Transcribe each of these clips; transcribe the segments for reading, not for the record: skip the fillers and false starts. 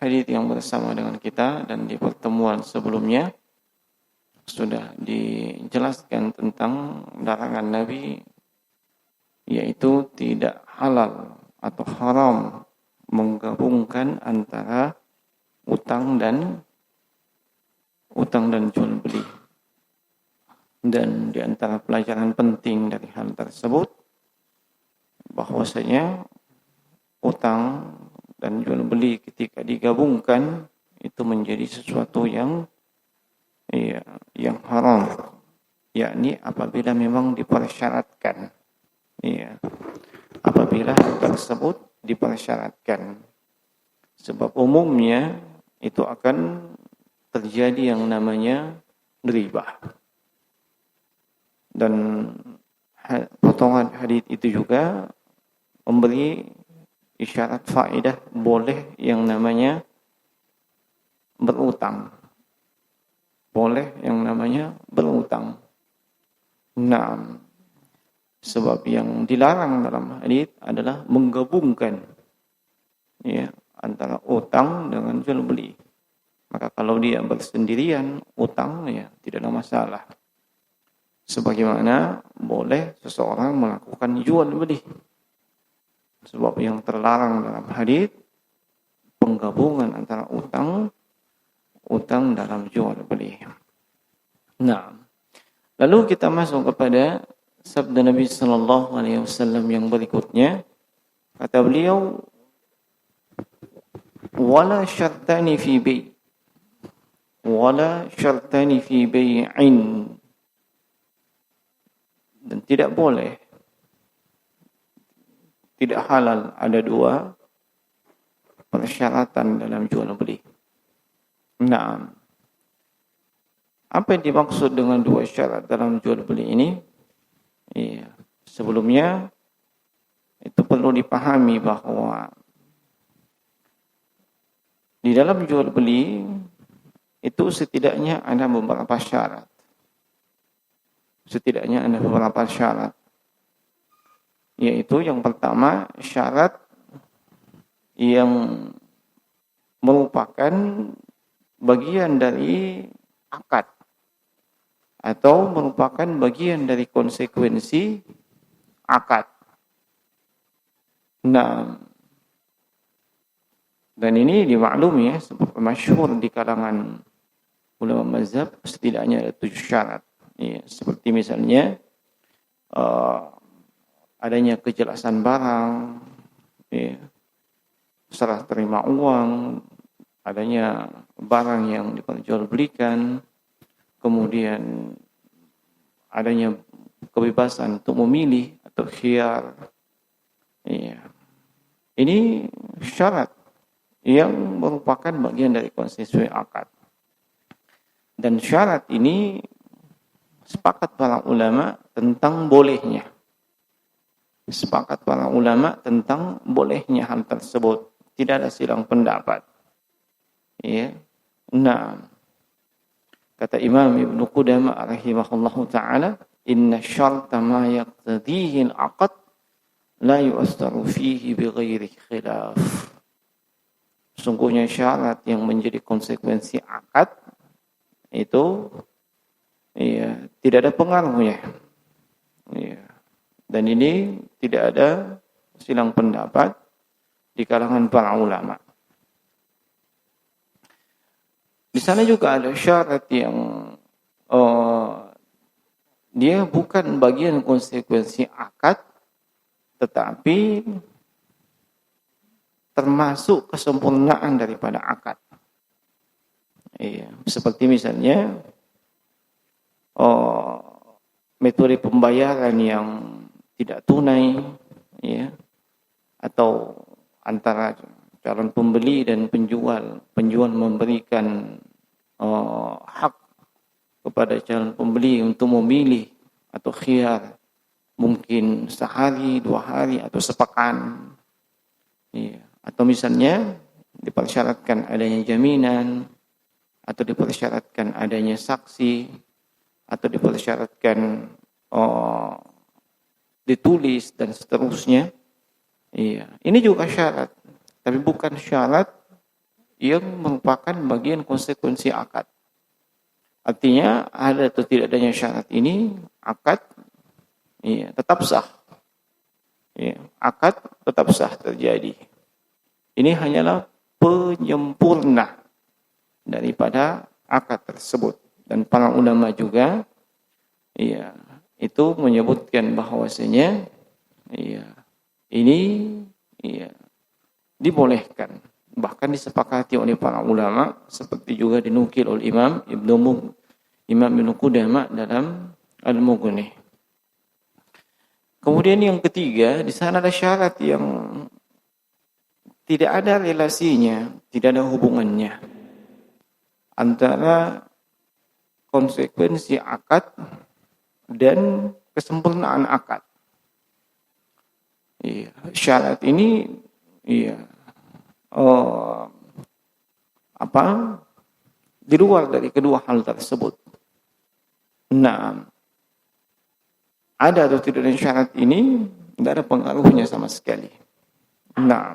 hadis yang bersama dengan kita dan di pertemuan sebelumnya sudah dijelaskan tentang larangan Nabi, yaitu tidak halal atau haram menggabungkan antara utang dan jual beli. Dan di antara pelajaran penting dari hal tersebut bahwasanya utang dan jual beli ketika digabungkan itu menjadi sesuatu yang haram, yakni apabila memang dipersyaratkan. Apabila hal tersebut dipersyaratkan. Sebab umumnya itu akan terjadi yang namanya riba. Dan potongan hadis itu juga memberi isyarat faedah boleh yang namanya berutang. Boleh yang namanya berutang. Nah, sebab yang dilarang dalam hadis adalah menggabungkan antara utang dengan jual beli. Maka kalau dia bersendirian utang tidak ada masalah. Sebagaimana boleh seseorang melakukan jual beli. Sebab yang terlarang dalam hadis penggabungan antara utang dalam jual beli. Nah, lalu kita masuk kepada sabda Nabi sallallahu alaihi wasallam yang berikutnya. Kata beliau, wala syartani fi bay' wala syartani fi bay'in. Dan tidak boleh, tidak halal ada dua persyaratan dalam jual beli. Nah, apa yang dimaksud dengan dua syarat dalam jual beli ini? Sebelumnya itu perlu dipahami bahwa di dalam jual beli itu setidaknya ada beberapa syarat. Yaitu yang pertama syarat yang merupakan bagian dari akad atau merupakan bagian dari konsekuensi akad. Nah, dan ini dimaklumi sebab masyhur di kalangan ulama mazhab setidaknya ada 7 syarat. Seperti misalnya adanya kejelasan barang, serah terima uang, adanya barang yang diperjualbelikan, kemudian adanya kebebasan untuk memilih atau khiyar. Ini syarat yang merupakan bagian dari konsekuensi akad. Dan syarat ini sepakat para ulama tentang bolehnya. Hal tersebut. Tidak ada silang pendapat. Nah, kata Imam Ibn Qudamah rahimahullahu ta'ala, inna syarta ma yaqtadihi al-aqd la yu'astaru fihi bighairi khilaf. Sungguhnya syarat yang menjadi konsekuensi akad itu tidak ada pengaruhnya. Dan ini tidak ada silang pendapat di kalangan para ulama. Di sana juga ada syarat yang dia bukan bagian konsekuensi akad, tetapi termasuk kesempurnaan daripada akad. Seperti misalnya metode pembayaran yang tidak tunai, atau antara calon pembeli dan penjual memberikan hak kepada calon pembeli untuk memilih atau khiyar, mungkin sehari, 2 hari atau sepekan, atau misalnya dipersyaratkan adanya jaminan, atau dipersyaratkan adanya saksi, atau dipersyaratkan ditulis dan seterusnya. Ini juga syarat, tapi bukan syarat yang merupakan bagian konsekuensi akad. Artinya ada atau tidak adanya syarat ini, akad tetap sah. Akad tetap sah terjadi. Ini hanyalah penyempurna daripada akad tersebut. Dan para ulama juga itu menyebutkan bahwasanya ini dibolehkan, bahkan disepakati oleh para ulama, seperti juga dinukil oleh Imam Ibnu Qudamah dalam Al-Mughni. Kemudian yang ketiga, di sana ada syarat yang tidak ada relasinya, tidak ada hubungannya antara konsekuensi akad dan kesempurnaan akad. Syarat ini di luar dari kedua hal tersebut. Nah, ada atau tidak ada syarat ini tidak ada pengaruhnya sama sekali. Nah,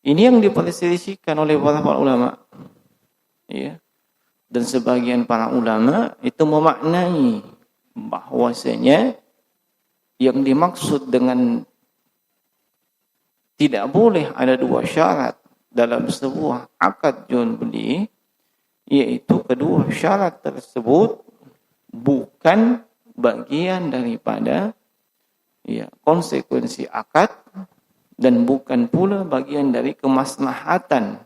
ini yang diperselisihkan oleh para ulama. Dan sebagian para ulama itu memaknai bahwasanya yang dimaksud dengan tidak boleh ada dua syarat dalam sebuah akad jual beli, yaitu kedua syarat tersebut bukan bagian daripada konsekuensi akad dan bukan pula bagian dari kemaslahatan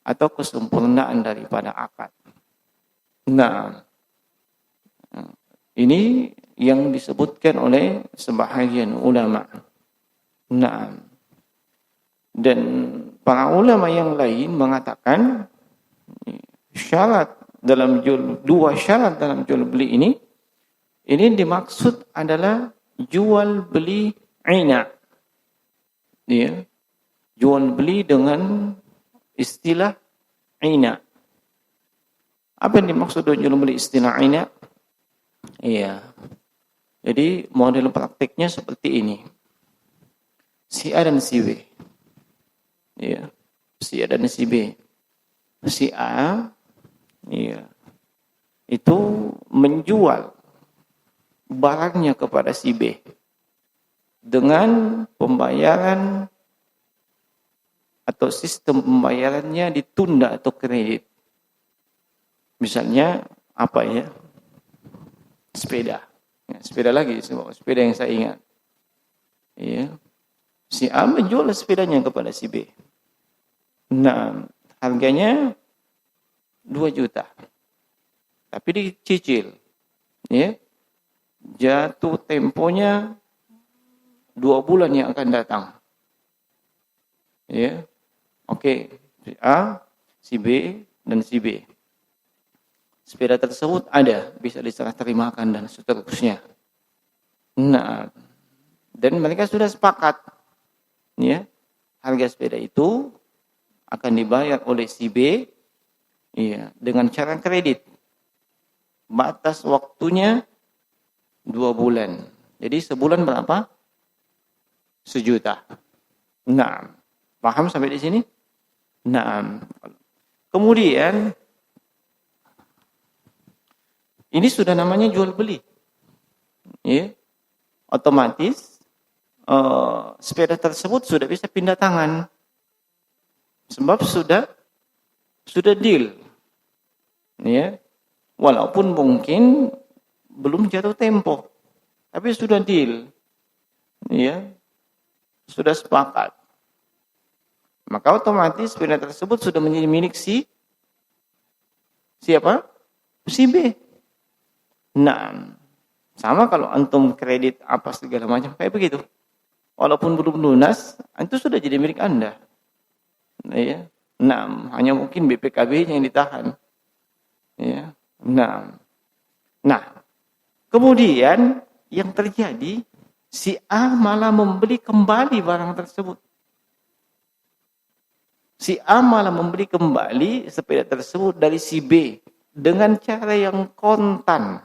atau kesempurnaan daripada akad. Nah, ini yang disebutkan oleh sebahagian ulama. Nah, dan para ulama yang lain mengatakan dua syarat dalam jual beli ini dimaksud adalah jual beli ina. Jual beli dengan istilah ina. Apa yang dimaksud dengan jual beli istilah ina? Jadi model praktiknya seperti ini. Si A dan si B. Si A dan si B. Si A itu menjual barangnya kepada si B dengan pembayaran atau sistem pembayarannya ditunda atau kredit. Misalnya sepeda. Sepeda lagi, sepeda yang saya ingat. Si A menjual sepedanya kepada si B. Nah, harganya 2 juta. Tapi dicicil. Jatuh temponya 2 bulan yang akan datang. Oke. Si A, si B, dan si B. Sepeda tersebut ada, bisa diserah terimakan dan seterusnya. Nah, dan mereka sudah sepakat. Harga sepeda itu akan dibayar oleh si B dengan cara kredit. Batas waktunya 2 bulan. Jadi sebulan berapa? 1 juta. Nah, paham sampai di sini? Nah, kemudian ini sudah namanya jual beli. Otomatis sepeda tersebut sudah bisa pindah tangan. Sebab sudah deal. Walaupun mungkin belum jatuh tempo. Tapi sudah deal. Sudah sepakat. Maka otomatis sepeda tersebut sudah menjadi milik siapa? Si B. Nah, sama kalau antum kredit apa segala macam kayak begitu. Walaupun belum lunas, itu sudah jadi milik Anda. Nah, hanya mungkin BPKB-nya yang ditahan. Nah, kemudian yang terjadi, si A malah membeli kembali barang tersebut. Si A malah membeli kembali sepeda tersebut dari si B dengan cara yang kontan.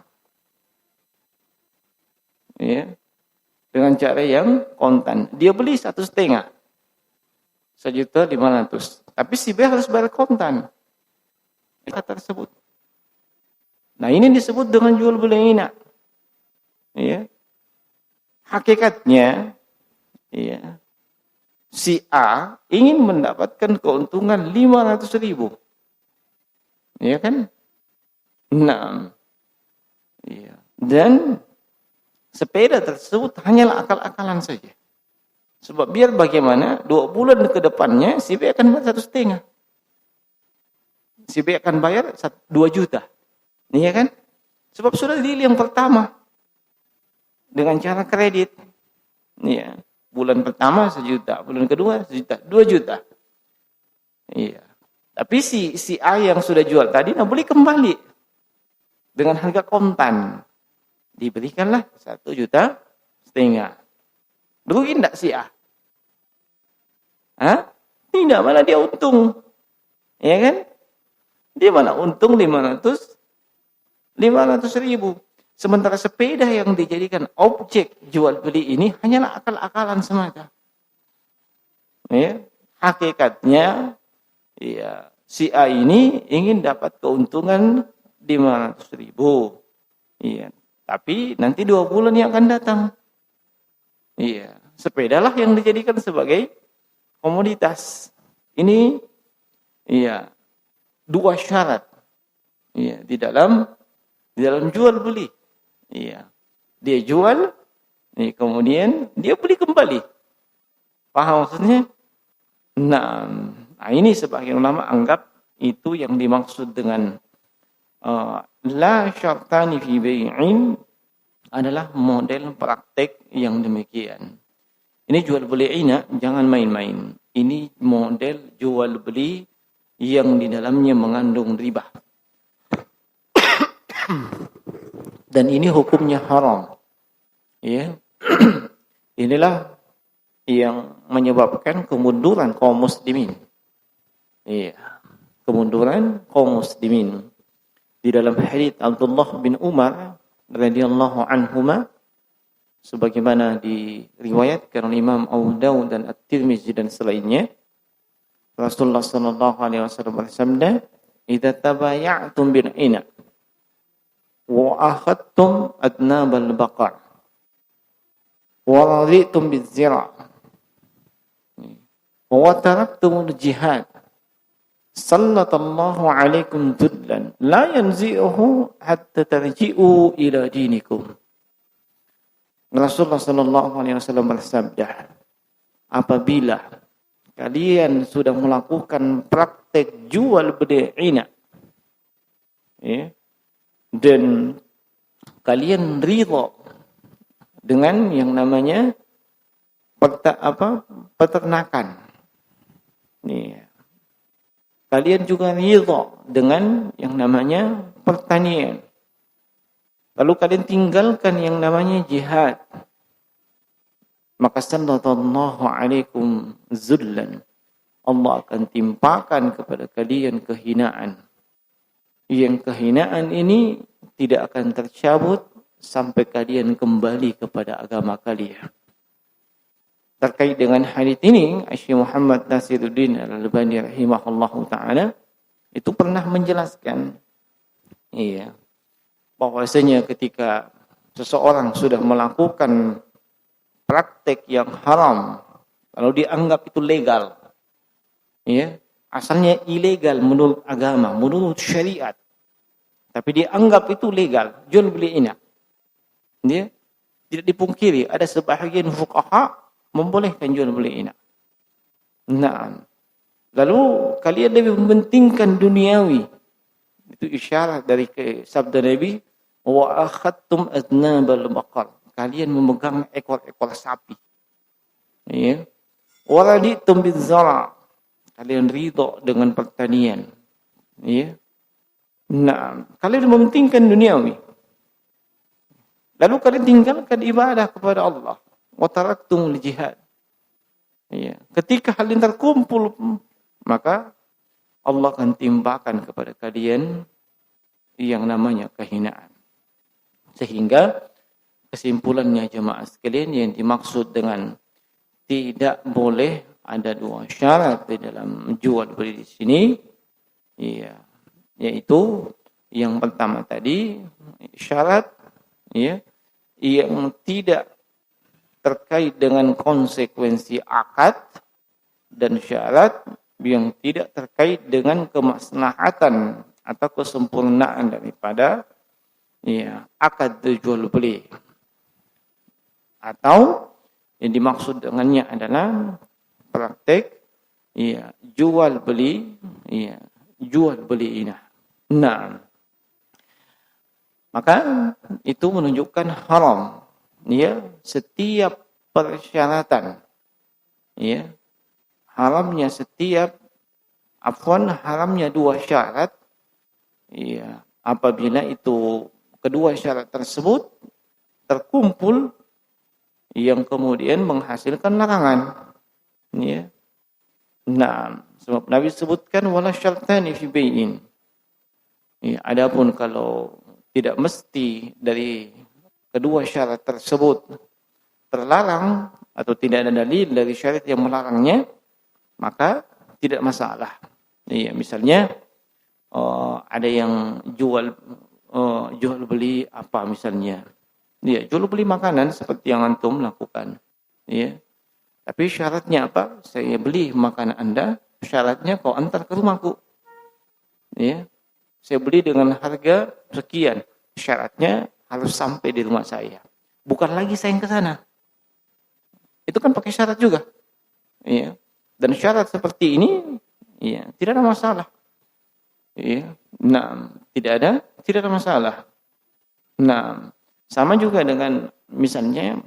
Dengan cara yang kontan. Dia beli 1,5 juta. 1,5 juta. Tapi si B harus bayar kontan. Kata tersebut. Nah, ini disebut dengan jual beli ina. Ya. Hakikatnya, ya, si A ingin mendapatkan keuntungan 500.000. Ya kan? Nah, ya. Dan sepeda tersebut hanyalah akal-akalan saja. Sebab biar bagaimana, 2 bulan ke depannya, si B akan bayar 1,5. Si B akan bayar 2 juta. Iya kan? Sebab sudah deal yang pertama. Dengan cara kredit. Iya. Bulan pertama 1 juta. Bulan kedua 1 juta. 2 juta. Iya. Tapi si A yang sudah jual tadi, nah beli kembali. Dengan harga kontan. Diberikanlah 1,5 juta. Rugi enggak si A? Hah? Tidak, malah dia untung. Ya kan? Dia malah untung 500.000. Sementara sepeda yang dijadikan objek jual beli ini hanyalah akal-akalan semata. Ya, hakikatnya ya, si A ini ingin dapat keuntungan 500.000. Iya, tapi nanti 2 bulan yang akan datang. Iya, sepedalah yang dijadikan sebagai komoditas. Ini iya, 2 syarat. Iya, di dalam jual beli. Iya. Dia jual, kemudian dia beli kembali. Paham maksudnya? Nah, ini sebagian ulama anggap itu yang dimaksud dengan la syartani fi bai'in adalah model praktek yang demikian. Ini jual beli ina, jangan main-main. Ini model jual beli yang di dalamnya mengandung riba. Dan ini hukumnya haram. Ya. Inilah yang menyebabkan kemunduran kaum muslimin. Iya. Kemunduran kaum muslimin. Di dalam hadits Abdullah bin Umar radhiyallahu anhuma, sebagaimana diriwayatkan oleh Imam Abu Dawud dan At-Tirmizi dan selainnya, Rasulullah sallallahu alaihi wasallam bersabda, "Idza tabaya'tum bil ina wa akhadtum adnabal baqar wa raditum biz zira' wa taraktumul jihad sallallahu alaikum dhullan la yanzi'uhu hatta tarji'u ila dinikum." Rasulullah sallallahu alaihi wasallam bersabda, apabila kalian sudah melakukan praktek jual beli ina, ya, dan kalian ridha dengan yang namanya peternakan, ya, kalian juga ridha dengan yang namanya pertanian, lalu kalian tinggalkan yang namanya jihad, maka sallallahu alaikum zullan, Allah akan timpakan kepada kalian kehinaan. Yang kehinaan ini tidak akan tercabut sampai kalian kembali kepada agama kalian. Terkait dengan hadits ini, Syekh Muhammad Nasiruddin Al-Albani rahimahullahu taala itu pernah menjelaskan, iya, bahwasanya ketika seseorang sudah melakukan praktek yang haram, lalu dianggap itu legal, ya, asalnya ilegal menurut agama, menurut syariat, tapi dianggap itu legal, jual beli ina, ya, tidak dipungkiri ada sebahagian fuqaha membolehkan jual beli ina. Nah, lalu kalian lebih mementingkan duniawi, itu isyarat dari sabda Nabi, wa akhadtum adnabal baqar, kalian memegang ekor-ekor sapi. Ya. Waraditum bizara, kalian ridha dengan pertanian. Ya. Nah, kalian mementingkan duniawi. Lalu kalian tinggalkan ibadah kepada Allah. Wa taraktumul jihad. Ya. Ketika kalian terkumpul, maka Allah akan timpakan kepada kalian yang namanya kehinaan. Sehingga kesimpulannya jemaah sekalian, yang dimaksud dengan tidak boleh ada dua syarat di dalam jual beli di sini. Iya, yaitu yang pertama tadi syarat ya yang tidak terkait dengan konsekuensi akad dan syarat yang tidak terkait dengan kemaslahatan atau kesempurnaan daripada ya akad jual beli. Atau yang dimaksud dengannya adalah praktek ya jual beli ini. Nah, maka itu menunjukkan haram ya setiap persyaratan ya haramnya haramnya dua syarat ya apabila itu kedua syarat tersebut terkumpul yang kemudian menghasilkan larangan ya. Nah, sebab Nabi sebutkan wala syartani fi bai'in. Ya, adapun kalau tidak mesti dari kedua syarat tersebut terlarang atau tidak ada dalil dari syarat yang melarangnya, maka tidak masalah. Ya, misalnya ada yang jual beli apa misalnya. Ya, jual beli makanan seperti yang antum lakukan. Ya. Tapi syaratnya apa? Saya beli makanan Anda, syaratnya kau antar ke rumahku. Ya. Saya beli dengan harga sekian. Syaratnya harus sampai di rumah saya. Bukan lagi saya yang ke sana. Itu kan pakai syarat juga. Ya. Dan syarat seperti ini ya, tidak ada masalah. Ya. Nah, tidak ada masalah. Nah, sama juga dengan misalnya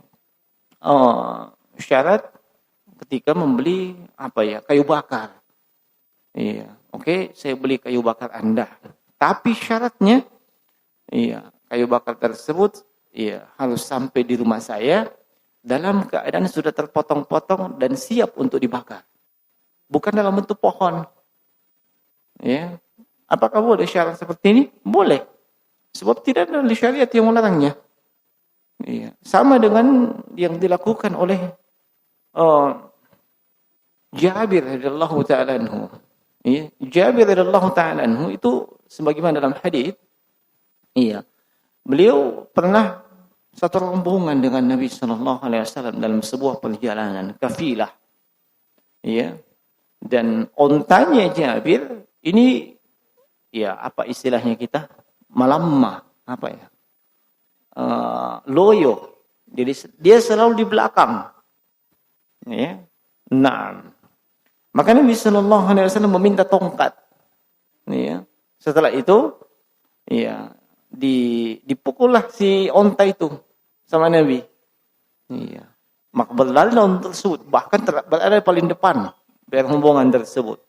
syarat ketika membeli kayu bakar. Iya, oke, saya beli kayu bakar Anda. Tapi syaratnya kayu bakar tersebut harus sampai di rumah saya dalam keadaan sudah terpotong-potong dan siap untuk dibakar. Bukan dalam bentuk pohon. Ya. Apakah boleh syarat seperti ini? Boleh. Sebab tidak ada syariat yang melarangnya. Iya. Sama dengan yang dilakukan oleh Jabir radhiyallahu ta'ala anhu. Ya, Jabir radhiyallahu ta'ala anhu itu sebagaimana dalam hadis, beliau pernah satu rombongan dengan Nabi sallallahu alaihi wasallam dalam sebuah perjalanan kafilah. Ya. Dan ontanya Jabir ini apa istilahnya kita? Malamma, loyo. Jadi dia selalu di belakang. Ya. Nah, maka Nabi sallallahu alaihi wasallam meminta tongkat. Ya. Setelah itu, dipukullah si onta itu sama Nabi. Iya. Maka berlari onta tersebut, bahkan berada paling depan dari rombongan tersebut.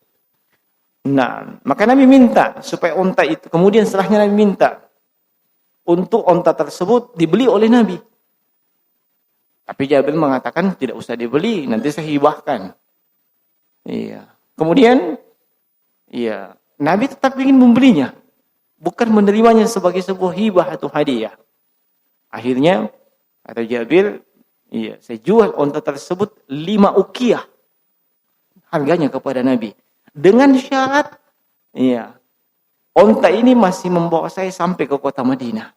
Nah, maka Nabi minta supaya onta itu, kemudian setelahnya Nabi minta untuk onta tersebut dibeli oleh Nabi. Tapi Jabir mengatakan tidak usah dibeli, nanti saya hibahkan. Iya. Kemudian, Nabi tetap ingin membelinya, bukan menerimanya sebagai sebuah hibah atau hadiah. Akhirnya, kata Jabir, saya jual onta tersebut 5 uqiyah harganya kepada Nabi. Dengan syarat, onta ini masih membawa saya sampai ke kota Madinah.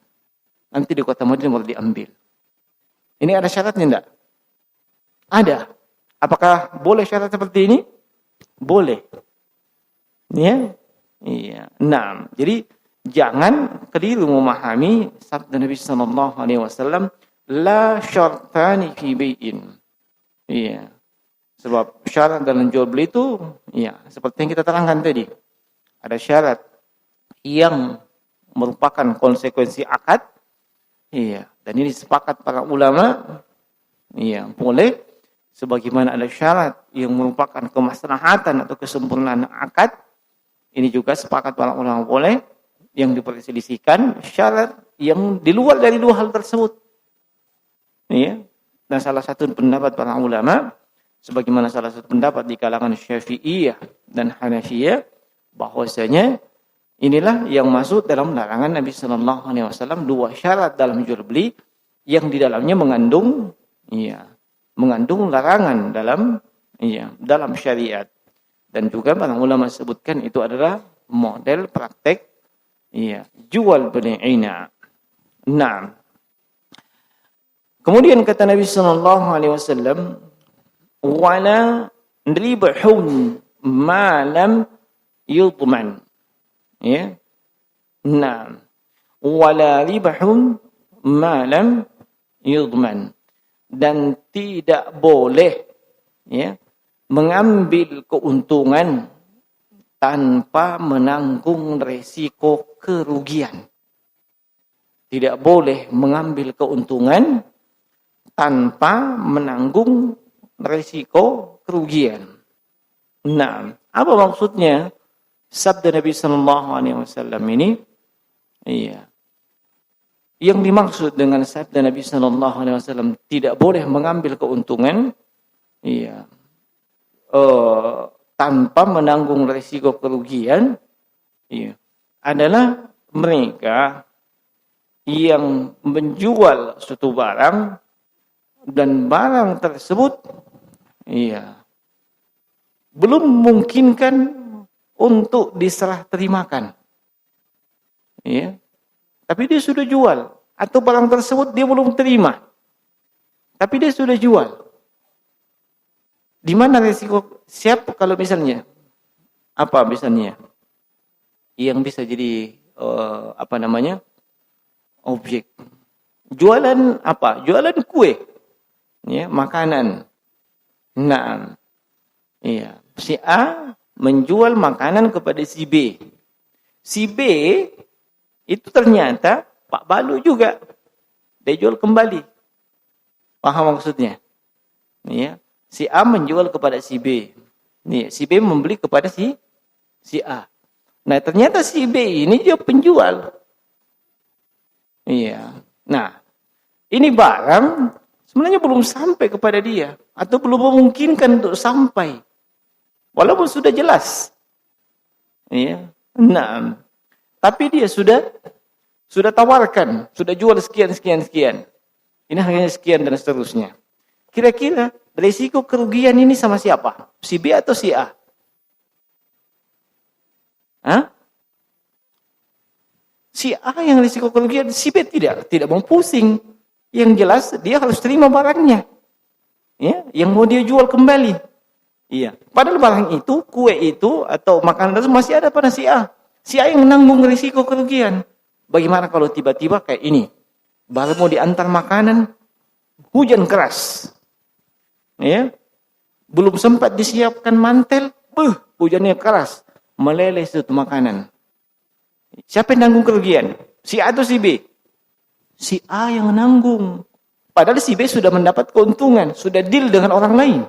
Nanti di kota Madinah baru diambil. Ini ada syaratnya enggak? Ada. Apakah boleh syarat seperti ini? Boleh. Ya? Iya. Nah, jadi jangan keliru memahami sabda Nabi sallallahu alaihi wasallam, la syartani fi bai'in. Iya. Sebab syarat dalam jual beli itu, seperti yang kita terangkan tadi. Ada syarat yang merupakan konsekuensi akad. Iya. Dan ini sepakat para ulama. Boleh. Sebagaimana ada syarat yang merupakan kemaslahatan atau kesempurnaan akad. Ini juga sepakat para ulama boleh. Yang diperselisihkan syarat yang di luar dari dua hal tersebut. Dan salah satu pendapat para ulama, sebagaimana salah satu pendapat di kalangan Syafi'iyah dan Hanafiyah, bahwasanya inilah yang masuk dalam larangan Nabi sallallahu alaihi wasallam, 2 syarat dalam jual beli yang di dalamnya mengandung larangan dalam Iya, dalam syariat. Dan juga para ulama sebutkan itu adalah model praktek jual beli ina. Nah, kemudian kata Nabi sallallahu alaihi wasallam, wala ribhun ma lam yudman. Ya. Nah, wala ribhun ma lam yudman. Dan tidak boleh mengambil keuntungan tanpa menanggung resiko kerugian. Tidak boleh mengambil keuntungan tanpa menanggung resiko kerugian. Nah, apa maksudnya sabda Nabi sallallahu alaihi wasallam ini? Yang dimaksud dengan sabda Nabi sallallahu alaihi wasallam tidak boleh mengambil keuntungan tanpa menanggung resiko kerugian adalah mereka yang menjual suatu barang dan barang tersebut belum memungkinkan untuk diserah terimakan. Tapi dia sudah jual, atau barang tersebut dia belum terima, tapi dia sudah jual. Di mana resiko? Siapa kalau misalnya apa misalnya yang bisa jadi objek jualan apa? Jualan kue, makanan. Nah, si A menjual makanan kepada si B. Si B itu ternyata Pak Balu juga. Dia jual kembali. Paham maksudnya? Si A menjual kepada si B. Si B membeli kepada si A. Nah, ternyata si B ini dia penjual. Nah, ini barang sebenarnya belum sampai kepada dia atau belum memungkinkan untuk sampai. Walaupun sudah jelas. Nah, tapi dia sudah tawarkan, sudah jual sekian. Ini harganya sekian dan seterusnya. Kira-kira resiko kerugian ini sama siapa? Si B atau si A? Si A yang risiko kerugian, si B tidak mau pusing. Yang jelas dia harus terima barangnya. Yang mau dia jual kembali. Padahal barang itu, kue itu atau makanan itu masih ada pada si A. Si A yang menanggung risiko kerugian. Bagaimana kalau tiba-tiba kayak ini? Baru mau diantar makanan, hujan keras. Belum sempat disiapkan mantel, hujannya keras. Meleleh itu makanan. Siapa yang nanggung kerugian? Si A atau si B? Si A yang nanggung. Padahal si B sudah mendapat keuntungan, sudah deal dengan orang lain.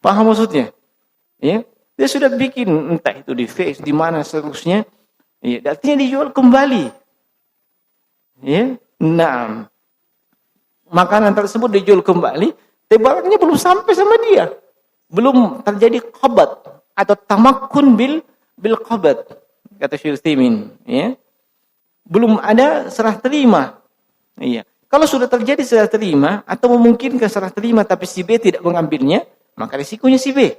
Paham maksudnya? Dia sudah bikin entah itu di Face, di mana seterusnya. Artinya dijual kembali. Nah, makanan tersebut dijual kembali, tapi barangnya belum sampai sama dia. Belum terjadi qabat atau tamakkun bil qabat. Kata Syekh Utsaimin, belum ada serah terima. Kalau sudah terjadi serah terima atau memungkinkan serah terima tapi si B tidak mengambilnya, maka risikonya si B.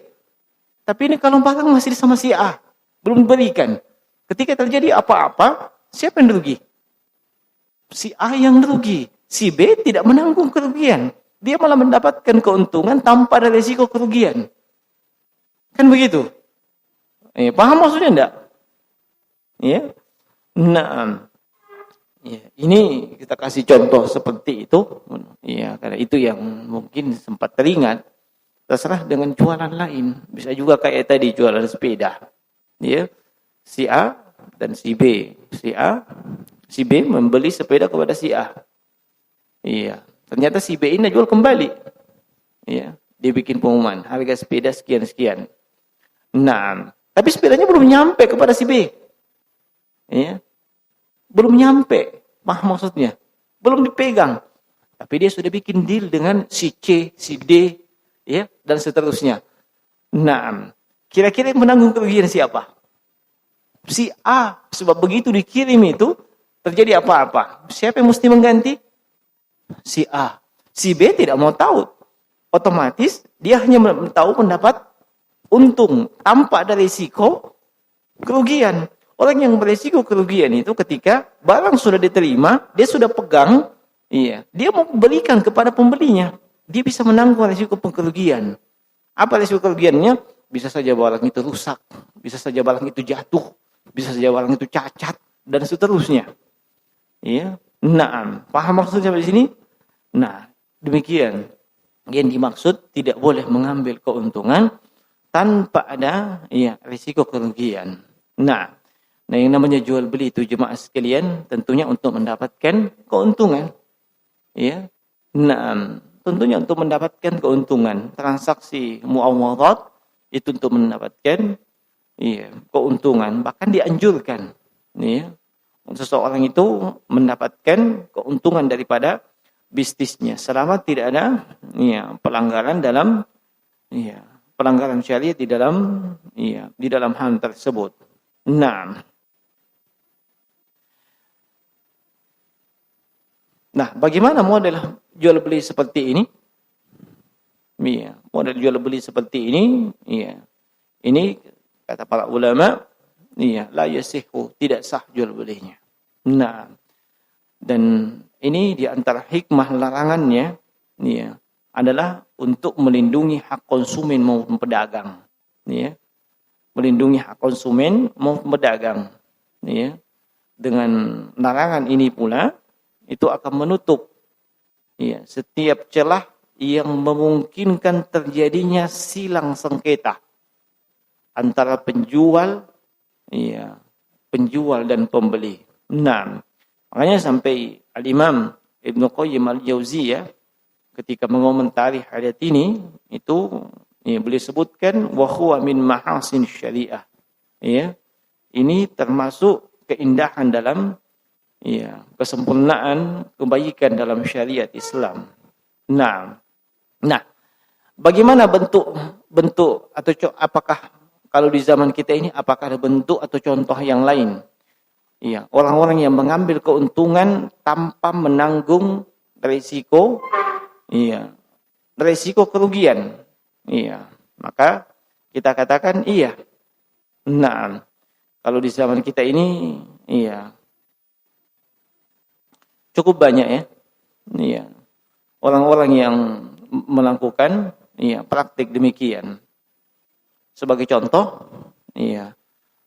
Tapi ini kalau barang masih sama si A, belum diberikan. Ketika terjadi apa-apa, siapa yang rugi? Si A yang rugi. Si B tidak menanggung kerugian. Dia malah mendapatkan keuntungan tanpa ada risiko kerugian. Kan begitu? Paham maksudnya enggak? Nah, ini kita kasih contoh seperti itu. Karena itu yang mungkin sempat teringat. Terserah dengan jualan lain. Bisa juga kayak tadi jualan sepeda. Si A dan si B. Si B membeli sepeda kepada si A. Ternyata si B ini jual kembali. Dia bikin pengumuman harga sepeda sekian. Nah, tapi sepedanya belum nyampe kepada si B. Belum nyampe. Paham maksudnya? Belum dipegang. Tapi dia sudah bikin deal dengan si C, si D, dan seterusnya. Nah, kira-kira yang menanggung kerugian siapa? Si A. Sebab begitu dikirim itu, terjadi apa-apa. Siapa yang mesti mengganti? Si A. Si B tidak mau tahu. Otomatis Dia hanya tahu mendapat untung tanpa ada risiko kerugian. Orang yang berisiko kerugian itu ketika barang sudah diterima, dia sudah pegang, dia mau berikan kepada pembelinya. Dia bisa menanggung risiko kerugian. Apa risiko kerugiannya? Bisa saja barang itu rusak, bisa saja barang itu jatuh, bisa saja barang itu cacat, dan seterusnya. Iya. Naam. Paham maksudnya di sini? Nah, demikian. Yang dimaksud tidak boleh mengambil keuntungan tanpa ada risiko kerugian. Nah, yang namanya jual beli itu jemaah sekalian tentunya untuk mendapatkan keuntungan. Ya. Nah, tentunya untuk mendapatkan keuntungan. Transaksi muawadat itu untuk mendapatkan keuntungan, bahkan dianjurkan seseorang itu mendapatkan keuntungan daripada bisnisnya selama tidak ada pelanggaran dalam pelanggaran syariat di dalam hal tersebut. Nah, bagaimana model jual beli seperti ini? Model jual beli seperti ini, ini kata para ulama, la yasihu, tidak sah jual belinya. Nah, dan ini di antara hikmah larangannya, adalah untuk melindungi hak konsumen maupun pedagang, melindungi hak konsumen maupun pedagang, Dengan larangan ini pula, itu akan menutup setiap celah yang memungkinkan terjadinya silang sengketa antara penjual dan pembeli. Nah, makanya sampai Al-Imam Ibnu Qayyim Al-Jauziyah ketika mengomentari ayat ini itu beliau sebutkan wa huwa min mahasin syariah. Ini termasuk keindahan dalam kesempurnaan kebaikan dalam syariat Islam. Nah, bagaimana bentuk atau apakah kalau di zaman kita ini apakah ada bentuk atau contoh yang lain? Orang-orang yang mengambil keuntungan tanpa menanggung risiko kerugian. Maka kita katakan iya. Nah, kalau di zaman kita ini cukup banyak orang-orang yang melakukan praktik demikian. Sebagai contoh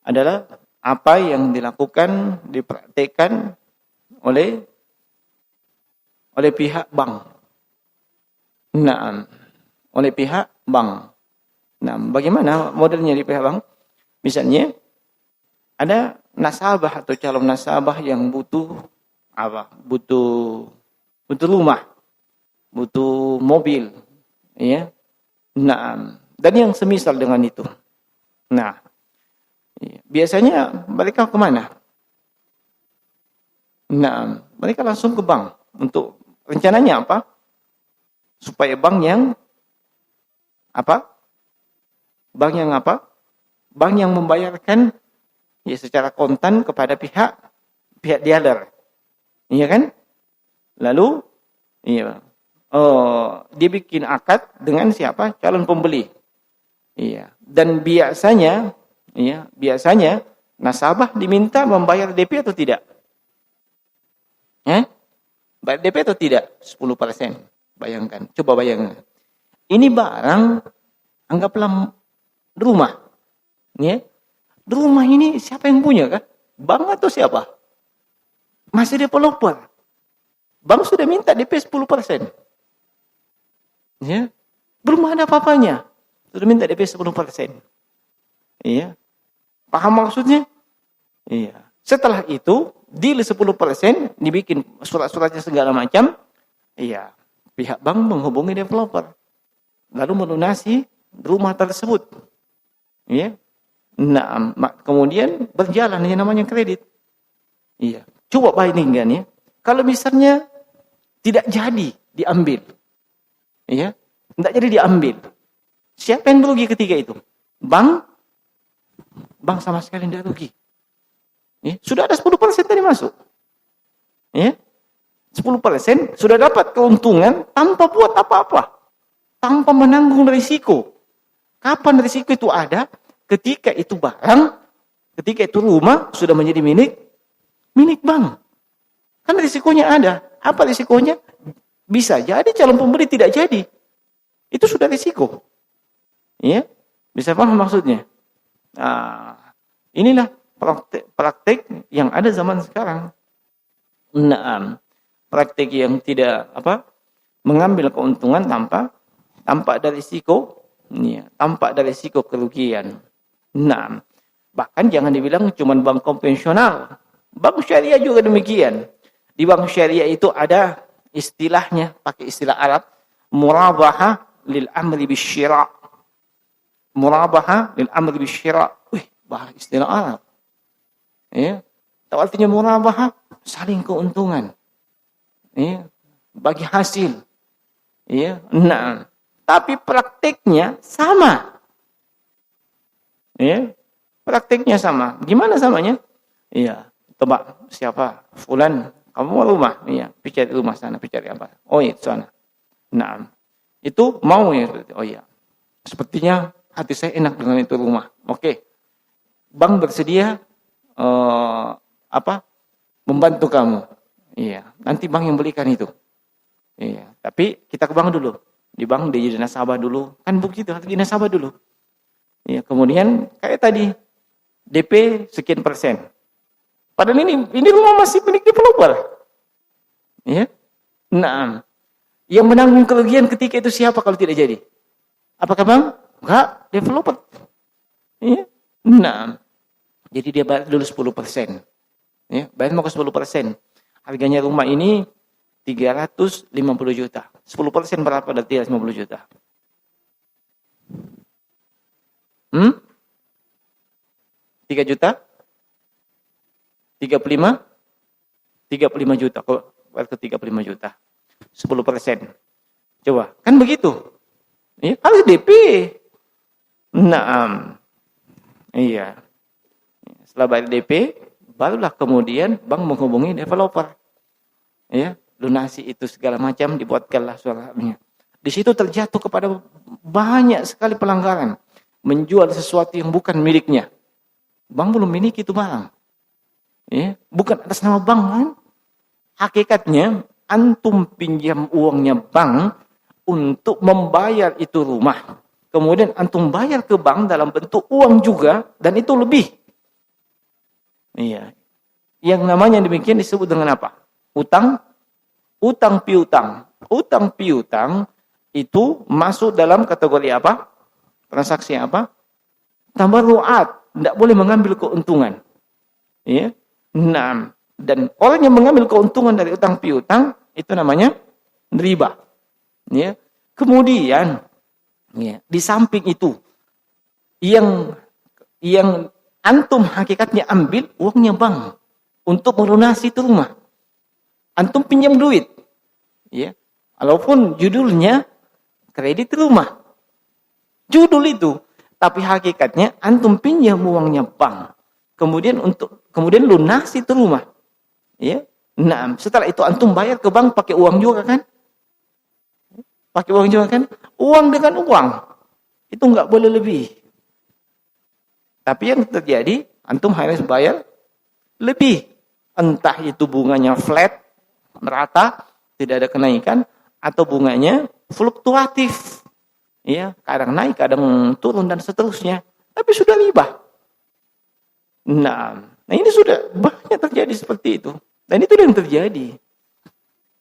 adalah apa yang dilakukan, dipraktikkan oleh pihak bank. Nah, oleh pihak bank. Nah, bagaimana modelnya di pihak bank? Misalnya ada nasabah atau calon nasabah yang butuh rumah, butuh mobil, Nah, dan yang semisal dengan itu. Nah, biasanya mereka kemana? Nah, mereka langsung ke bank untuk rencananya apa? Supaya bank yang membayarkan secara kontan kepada pihak dealer. Iya kan? Lalu dia bikin akad dengan siapa? Calon pembeli. Dan biasanya nasabah diminta membayar DP atau tidak? Bayar DP atau tidak? 10%. Bayangkan, coba bayangkan. Ini barang anggaplah rumah. Rumah ini siapa yang punya kan? Bank atau siapa? Masih developer. Bank sudah minta DP 10%. Belum ada apa-apanya. Sudah minta DP 10%. Paham maksudnya? Setelah itu, deal 10%, dibikin surat-suratnya segala macam. Pihak bank menghubungi developer. Lalu melunasi rumah tersebut. Nah, kemudian berjalan yang namanya kredit. Coba bayangkan kalau misalnya tidak jadi diambil. Tidak jadi diambil. Siapa yang rugi ketika itu? Bank sama sekali tidak rugi. Sudah ada 10% tadi masuk. 10% sudah dapat keuntungan tanpa buat apa-apa. tanpa menanggung risiko. Kapan risiko itu ada? Ketika itu barang, ketika itu rumah sudah menjadi milik bank. Kan risikonya ada. Apa risikonya? Bisa jadi calon pembeli tidak jadi. Itu sudah risiko. Ya, bisa paham maksudnya? Nah, inilah praktek yang ada zaman sekarang. Nah, praktek yang tidak mengambil keuntungan tanpa ada risiko, ya, tanpa ada risiko kerugian. Nah, bahkan jangan dibilang cuma bank konvensional. Bank syariah juga demikian. Di bank syariah itu ada istilahnya, pakai istilah Arab, murabahah lil amri bisyira. Murabahah lil amri bisyira. Bahasa istilah Arab. Ya. Tahu artinya murabahah? Saling keuntungan. Ya. Bagi hasil. Ya. Nah, tapi praktiknya sama. Ya. Praktiknya sama. Gimana samanya? Iya. Coba siapa? Fulan. Kamu mau rumah? Iya. Pergi cari rumah sana. Pergi cari apa? Oh iya, sana. Nah. Itu mau ya? Oh iya. Sepertinya hati saya enak dengan itu rumah. Oke. Bank bersedia membantu kamu. Iya. Nanti bank yang belikan itu. Iya. Tapi kita ke bank dulu. Di bank dia jadi nasabah dulu. Kan begitu, harus jadi nasabah dulu. Iya. Kemudian kayak tadi DP sekian persen. Padahal ini rumah masih milik developer. Iya. Nah, yang menanggung kerugian ketika itu siapa kalau tidak jadi? Apakah bank? Enggak, developer. Iya. Nah, jadi dia bayar dulu 10%. Ya, bayar mau ke 10%. Harganya rumah ini 350 juta. 10% berapa dari 350 juta? 3 juta? 35? 35 juta. Kok bayar ke 35 juta? 10%. Coba, kan begitu. Ya, harus DP. Naam. Iya. Setelah bayar DP, barulah kemudian bank menghubungi developer. Ya, lunasi itu segala macam, dibuatkanlah suratnya. Di situ terjatuh kepada banyak sekali pelanggaran. Menjual sesuatu yang bukan miliknya. Bank belum miliki itu barang. Ya, bukan atas nama bank kan? Hakikatnya antum pinjam uangnya bank untuk membayar itu rumah. Kemudian antum bayar ke bank dalam bentuk uang juga dan itu lebih. Iya. Yang namanya demikian disebut dengan apa? Utang piutang. Utang piutang itu masuk dalam kategori apa? Transaksi apa? Tabarruat. Tidak boleh mengambil keuntungan. Ya. Nah, dan orang yang mengambil keuntungan dari utang piutang itu namanya riba. Ya. Kemudian ya, di samping itu yang antum hakikatnya ambil uangnya bank untuk melunasi itu rumah. Antum pinjam duit. Ya. Walaupun judulnya kredit rumah. Judul itu, tapi hakikatnya antum pinjam uangnya bank. Kemudian lunasi itu rumah. Ya. Nah, setelah itu antum bayar ke bank pakai uang juga kan? Pakai uang juga kan? Uang dengan uang. Itu enggak boleh lebih. Tapi yang terjadi, antum harus bayar lebih. Entah itu bunganya flat, merata, tidak ada kenaikan, atau bunganya fluktuatif. Ya, kadang naik, kadang turun dan seterusnya. Tapi sudah riba. Nah, ini sudah banyak terjadi seperti itu. Dan itu yang terjadi.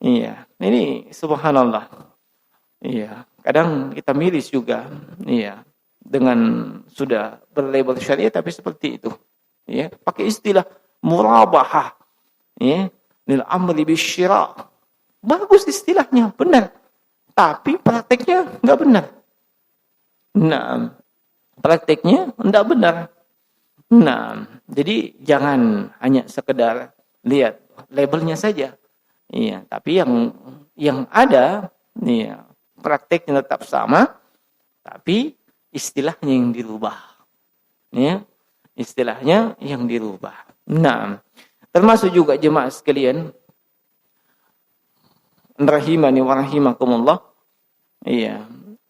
Iya, ini subhanallah. Iya, kadang kita miris juga. Iya, dengan sudah berlabel syariah tapi seperti itu. Ya, pakai istilah murabahah. Ya, lil amri bisyira. Bagus istilahnya, benar. Tapi prakteknya enggak benar. Nah, prakteknya enggak benar. Nah, jadi jangan hanya sekedar lihat labelnya saja. Iya, tapi yang ada iya, prakteknya tetap sama, tapi istilahnya yang dirubah. Ya, istilahnya yang dirubah. Nah, termasuk juga jemaah sekalian rahimani wa rahimakumullah. Iya,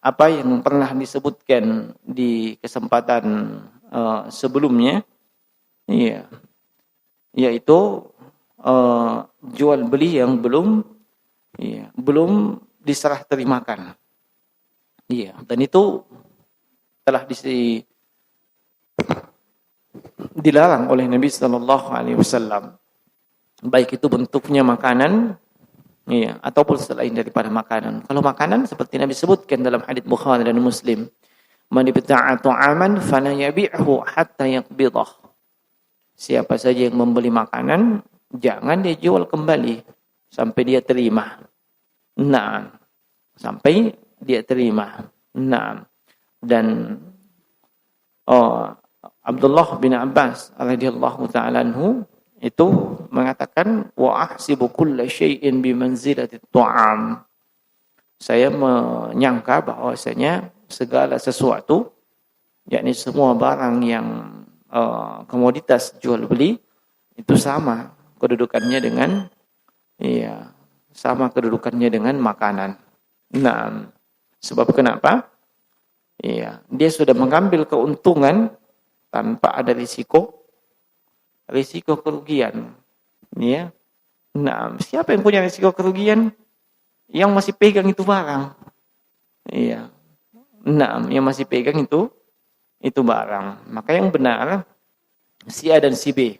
apa yang pernah disebutkan di kesempatan sebelumnya, iya, yaitu jual beli yang belum diserah terimakan. Iya, dan itu telah dilarang oleh Nabi sallallahu alaihi wasallam. Baik itu bentuknya makanan, iya, ataupun selain daripada makanan. Kalau makanan seperti Nabi sebutkan dalam hadits Bukhari dan Muslim, "Man ibta'a ta'aman fala yabi'hu hatta yaqbidah." Siapa saja yang membeli makanan, jangan dia jual kembali sampai dia terima. Nah, sampai dia terima. Nah, dan Abdullah bin Abbas radhiyallahu ta'ala anhu itu mengatakan, wa ahsibu kulla syai'in bimanzilati ta'am. Saya menyangka bahwasanya segala sesuatu, yakni semua barang yang komoditas jual beli itu sama kedudukannya dengan makanan. Nah, sebab kenapa? Iya, dia sudah mengambil keuntungan tanpa ada risiko kerugian. Ya. Nah, siapa yang punya risiko kerugian? Yang masih pegang itu barang. Iya. Nah, yang masih pegang itu barang. Maka yang benar, si A dan si B.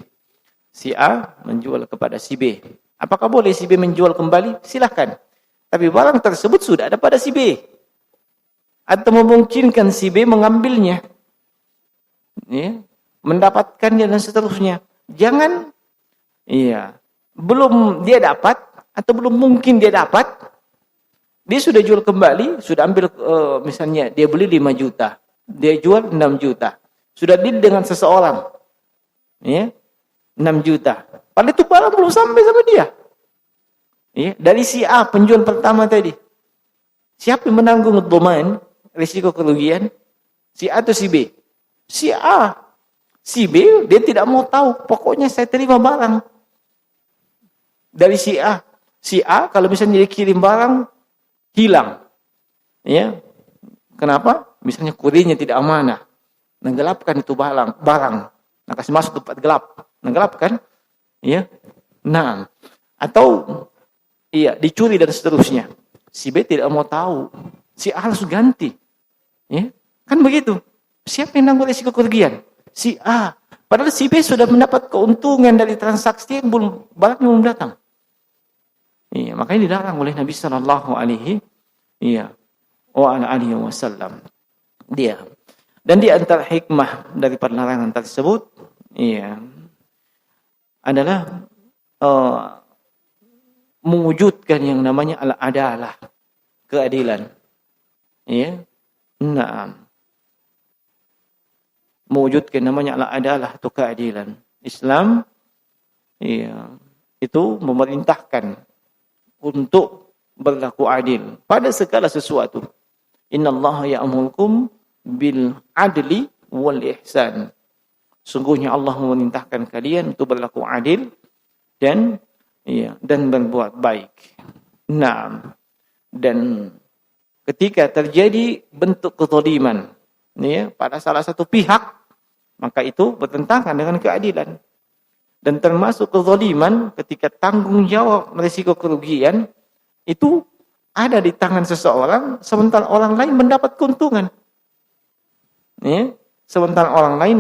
Si A menjual kepada si B. Apakah boleh si B menjual kembali? Silahkan. Tapi barang tersebut sudah ada pada si B. Atau memungkinkan si B mengambilnya. Ya, mendapatkannya dan seterusnya. Jangan, belum dia dapat, atau belum mungkin dia dapat, dia sudah jual kembali, sudah ambil, misalnya dia beli 5 juta, dia jual 6 juta. Sudah deal dengan seseorang, 6 juta. Padahal itu barang belum sampai sama dia. Ya, dari si A, penjual pertama tadi. Siapa yang menanggung dhaman, risiko kerugian? Si A atau si B? Si A. Si B, dia tidak mau tahu. Pokoknya saya terima barang dari si A. Si A, kalau misalnya dia kirim barang, hilang. Ya. Kenapa? Misalnya kurirnya tidak amanah. Menggelapkan itu barang. Nah, kasih masuk tempat gelap. Menggelapkan. Ya. Nah. Atau, dicuri dan seterusnya. Si B tidak mau tahu. Si A harus ganti. Ya. Kan begitu. Siapa yang nanggung risiko kerugian? Si A. Padahal si B sudah mendapat keuntungan dari transaksi yang barang belum datang. Iya, makanya dilarang oleh Nabi sallallahu alaihi wasallam. Dan di antara hikmah dari larangan tersebut, adalah mewujudkan yang namanya al-adalah, keadilan. Iya. Naam. Mewujudkan namanya al-adalah atau keadilan. Islam itu memerintahkan untuk berlaku adil pada segala sesuatu. Innallaha ya'murukum bil adli wal ihsan. Sungguhnya Allah memerintahkan kalian untuk berlaku adil dan berbuat baik. Naam. Dan ketika terjadi bentuk kezaliman pada salah satu pihak, maka itu bertentangan dengan keadilan. Dan termasuk kezaliman ketika tanggung jawab risiko kerugian itu ada di tangan seseorang, sementara orang lain mendapat keuntungan. Sementara orang lain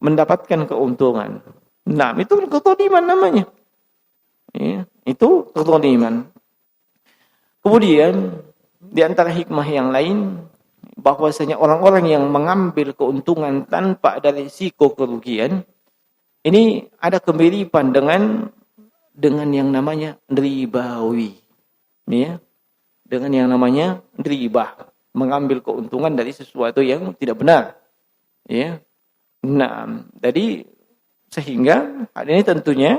mendapatkan keuntungan. Nah, itu kezaliman namanya. Itu kezaliman. Kemudian di antara hikmah yang lain, bahwasanya orang-orang yang mengambil keuntungan tanpa ada risiko kerugian, ini ada kemiripan dengan yang namanya ribawi. Dengan yang namanya ribah, mengambil keuntungan dari sesuatu yang tidak benar. Nah, jadi sehingga hal ini tentunya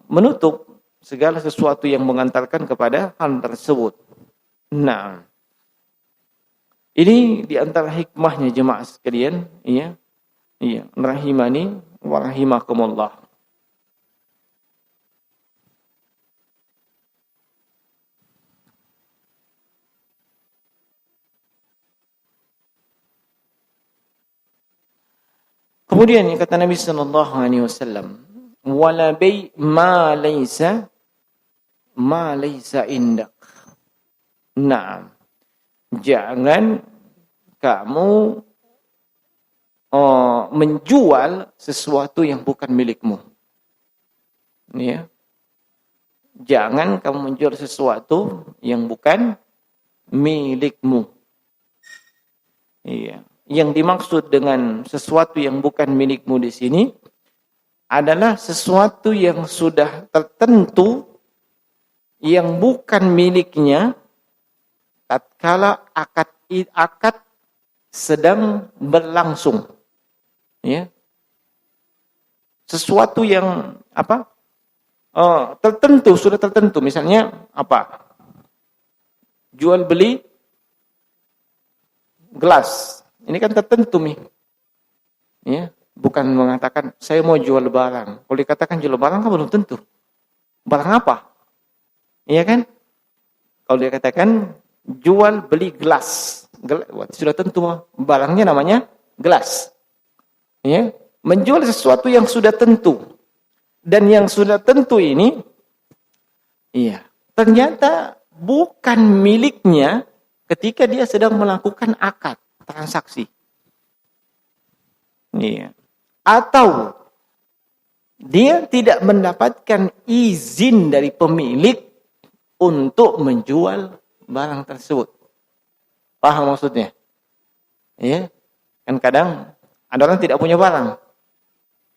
menutup segala sesuatu yang mengantarkan kepada hal tersebut. Nah, ini di antara hikmahnya jemaah sekalian, rahimani wa rahimakumullah. Kemudian kata Nabi sallallahu alaihi wasallam, "Wala bai' ma laysa indak." Nah, jangan kamu menjual sesuatu yang bukan milikmu. Ya. Jangan kamu menjual sesuatu yang bukan milikmu. Iya. Yang dimaksud dengan sesuatu yang bukan milikmu di sini adalah sesuatu yang sudah tertentu yang bukan miliknya tatkala akad sedang berlangsung. Ya. Sesuatu yang tertentu, sudah tertentu. Misalnya apa? Jual beli gelas. Ini kan tertentu nih. Ya, bukan mengatakan saya mau jual barang. Kalau dikatakan jual barang kan belum tentu. Barang apa? Iya kan? Kalau dikatakan jual beli gelas. Sudah tentu barangnya namanya gelas. Ya, menjual sesuatu yang sudah tentu. Dan yang sudah tentu ini ternyata bukan miliknya ketika dia sedang melakukan akad transaksi. Iya. Atau dia tidak mendapatkan izin dari pemilik untuk menjual barang tersebut. Paham maksudnya? Iya. Kan kadang ada orang tidak punya barang.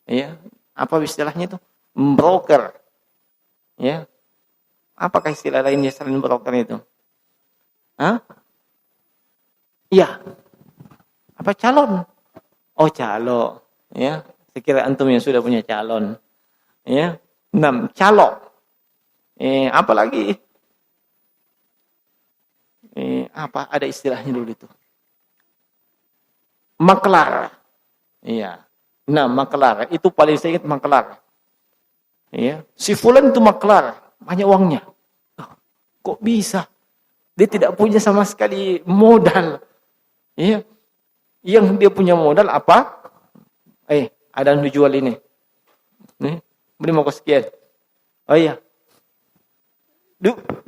Iya. Apa istilahnya itu? Broker. Ya. Apakah istilah lainnya selain broker itu? Hah? Iya. Apa calon? Oh, calo. Ya. Sekira antum yang sudah punya calon. Ya. 6. Calo. Apa lagi? Apa? Ada istilahnya dulu itu. Maklar. Iya. Nah, maklar. Itu paling saya ingat maklar. Ya. Si fulan itu maklar. Banyak uangnya. Kok bisa? Dia tidak punya sama sekali modal. Ya. Yang dia punya modal apa? Ada yang dijual ini. Nih, beli mau sekian. Oh iya.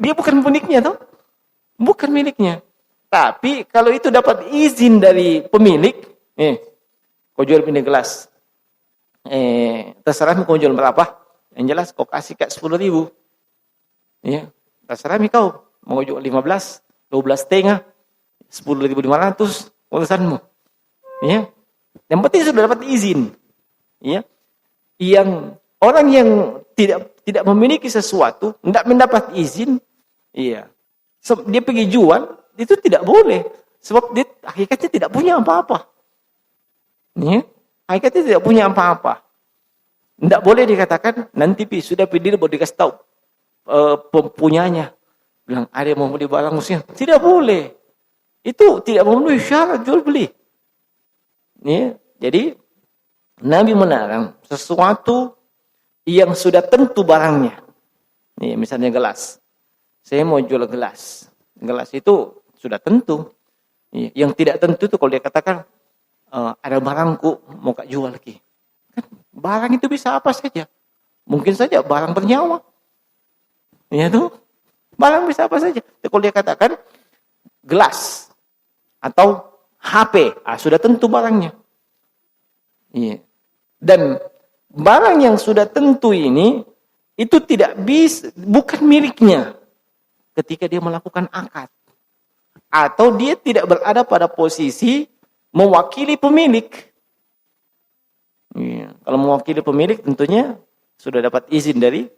Dia bukan miliknya toh? Bukan miliknya. Tapi kalau itu dapat izin dari pemilik, kau jual ini gelas. Terserah kau jual berapa? Yang jelas kau kasih kat 10.000. Ya, terserah kau mau jual 15, 12,5, 10.500, urusanmu. Ya. Yang penting sudah dapat izin. Ya. Yang orang yang tidak memiliki sesuatu, tidak mendapat izin, dia pergi jual, itu tidak boleh. Sebab dia hakikatnya tidak punya apa-apa. Ya. Hakikatnya tidak punya apa-apa. Tidak boleh dikatakan, nanti sudah pilih baru dikasih tahu punyanya. Bilang, ada yang mau beli barang musim. Tidak boleh. Itu tidak memenuhi syarat jual beli. Ya. Jadi, Nabi melarang sesuatu yang sudah tentu barangnya. Nih, misalnya gelas. Saya mau jual gelas. Gelas itu sudah tentu. Yang tidak tentu itu kalau dia katakan, ada barangku mau kak jual lagi. Kan barang itu bisa apa saja. Mungkin saja barang bernyawa. Ya tuh. Barang bisa apa saja. Tapi kalau dia katakan gelas atau HP, sudah tentu barangnya. Iya. Dan barang yang sudah tentu ini itu tidak bisa, bukan miliknya ketika dia melakukan akad. Atau dia tidak berada pada posisi mewakili pemilik. Ya, kalau mewakili pemilik tentunya sudah dapat izin dari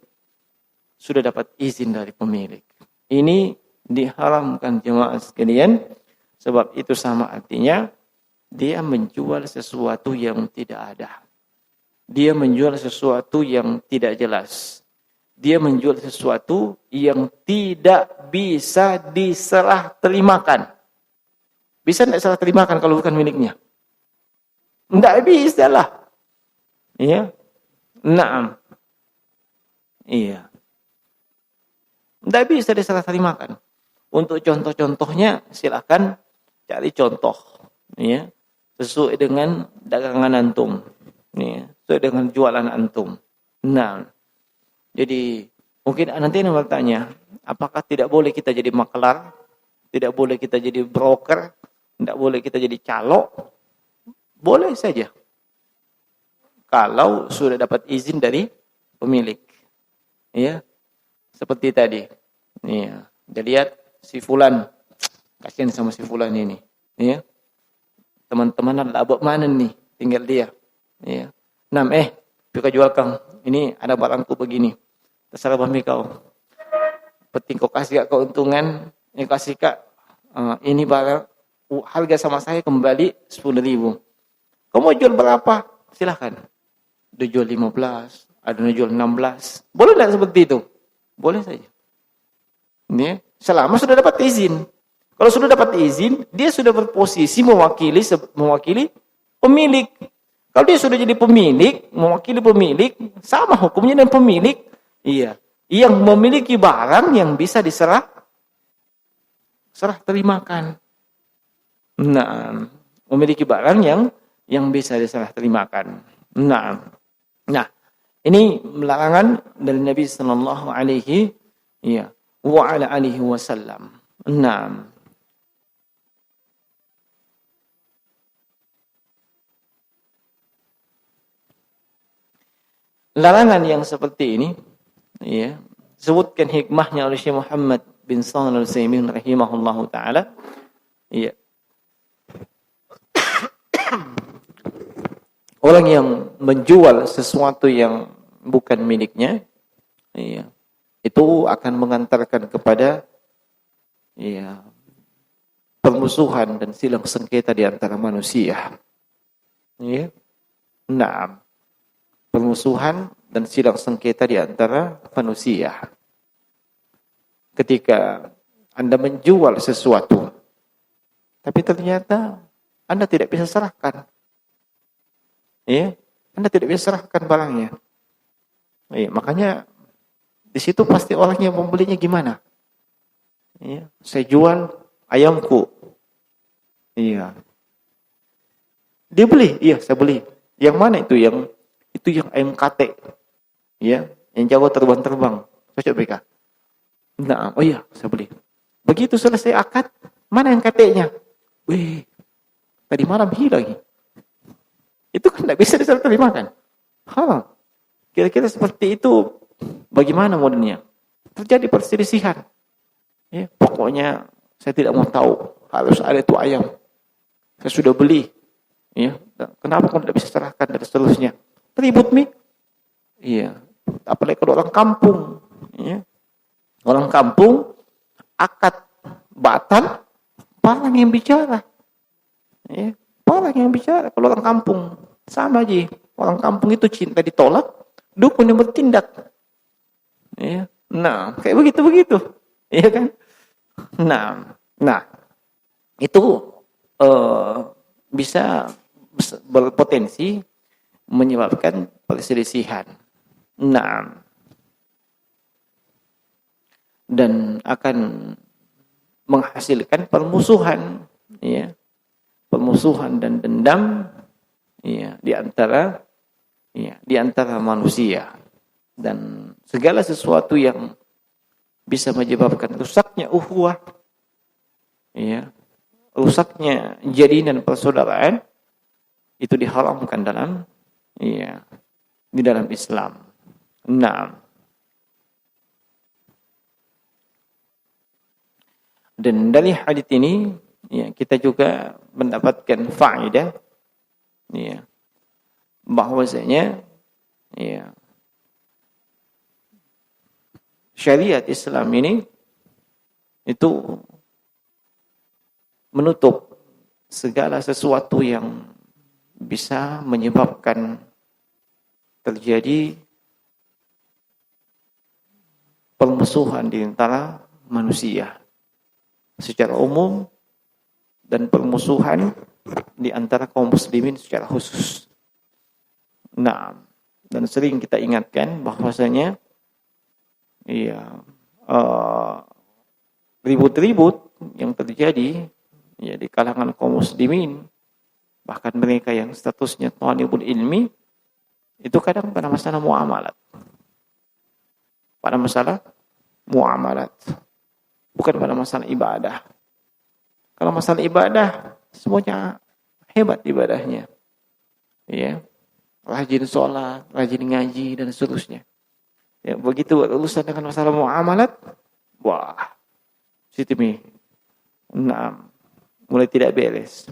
pemilik. Ini diharamkan jemaah sekalian, sebab itu sama artinya dia menjual sesuatu yang tidak ada. Dia menjual sesuatu yang tidak jelas. Dia menjual sesuatu yang tidak bisa diserah terimakan. Bisa tidak serah terimakan kalau bukan miliknya? Tidak bisa lah. Iya. Naam. Iya. Tidak bisa diserah terimakan. Untuk contoh-contohnya silakan cari contoh. Ya. sesuai dengan dagangan antum. Nih, sesuai dengan jualan antum. Nah, jadi mungkin nanti anda bertanya, apakah tidak boleh kita jadi maklar? Tidak boleh kita jadi broker? Tidak boleh kita jadi calo? Boleh saja. Kalau sudah dapat izin dari pemilik. Ya. Seperti tadi. Iya. Dia lihat si fulan. Kasihan sama si fulan ini. Ya. Teman-teman ada abang mana nih? Tinggal dia. Ya. Pika jual kang. Ini ada barangku begini. Terserah bahmi kau. Penting kau kasih kak keuntungan. Yang kasih kak. Ini barang. Harga sama saya kembali 10.000. Kau mau jual berapa? Silahkan. Dia jual 15. Ada yang jual 16. Boleh tidak seperti itu? Boleh saja. Ini selama sudah dapat izin. Kalau sudah dapat izin, dia sudah berposisi mewakili pemilik. Kalau dia sudah jadi pemilik, mewakili pemilik, sama hukumnya dengan pemilik. Iya. Yang memiliki barang yang bisa serah terimakan. Nah, memiliki barang yang bisa diserah terimakan. Nah, ini larangan dari Nabi sallallahu alaihi wa ala alihi wasallam. Nah, larangan yang seperti ini, sebutkan hikmahnya oleh Syekh Muhammad bin Shalih Al-Utsaimin rahimahullahu taala. Orang yang menjual sesuatu yang bukan miliknya, itu akan mengantarkan kepada permusuhan dan silang sengketa di antara manusia. Nah, permusuhan dan silang sengketa di antara manusia. Ketika Anda menjual sesuatu, tapi ternyata Anda tidak bisa serahkan. Anda tidak bisa serahkan barangnya. Makanya di situ pasti orangnya membelinya gimana? Saya jual ayamku. Dia beli? Iya, saya beli. Yang mana itu? Itu yang ayam kate. Yang jago terbang-terbang. Cocok BK. Nah, oh iya, saya beli. Begitu selesai akad, mana yang katenya? Wih, tadi malam hilang. Itu kan tidak bisa diserah terimakan. Kira-kira seperti itu bagaimana modelnya? Terjadi perselisihan. Pokoknya saya tidak mau tahu. Harus ada itu ayam. Saya sudah beli. Kenapa kau tidak bisa serahkan dan seterusnya? Ribut mi. Apalagi kalau orang kampung. Orang kampung akad batal, parang yang bicara. Orang yang bicara kalau orang kampung sama aja. Orang kampung itu cinta ditolak, dukun yang bertindak. Nah, kayak begitu. Iya kan? Nah, itu bisa berpotensi menyebabkan perselisihan. Nah, dan akan menghasilkan permusuhan, permusuhan dan dendam di antara manusia, dan segala sesuatu yang bisa menyebabkan rusaknya ukhuwah, rusaknya jadinan persaudaraan, itu diharamkan di dalam Islam. Nah, dan dari hadits ini kita juga mendapatkan faedah bahwasanya syariat Islam ini itu menutup segala sesuatu yang bisa menyebabkan terjadi permusuhan di antara manusia secara umum dan permusuhan di antara kaum muslimin secara khusus. Nah, dan sering kita ingatkan bahwasanya ribut-ribut yang terjadi di kalangan kaum muslimin Bahkan mereka yang statusnya thalibul ilmi, itu kadang pada masalah muamalat. Pada masalah muamalat. Bukan pada masalah ibadah. Kalau masalah ibadah, semuanya hebat ibadahnya. Ya, rajin sholat, rajin ngaji, dan seterusnya. Ya, begitu urusan dengan masalah muamalat, wah, situ nih, mulai tidak beres.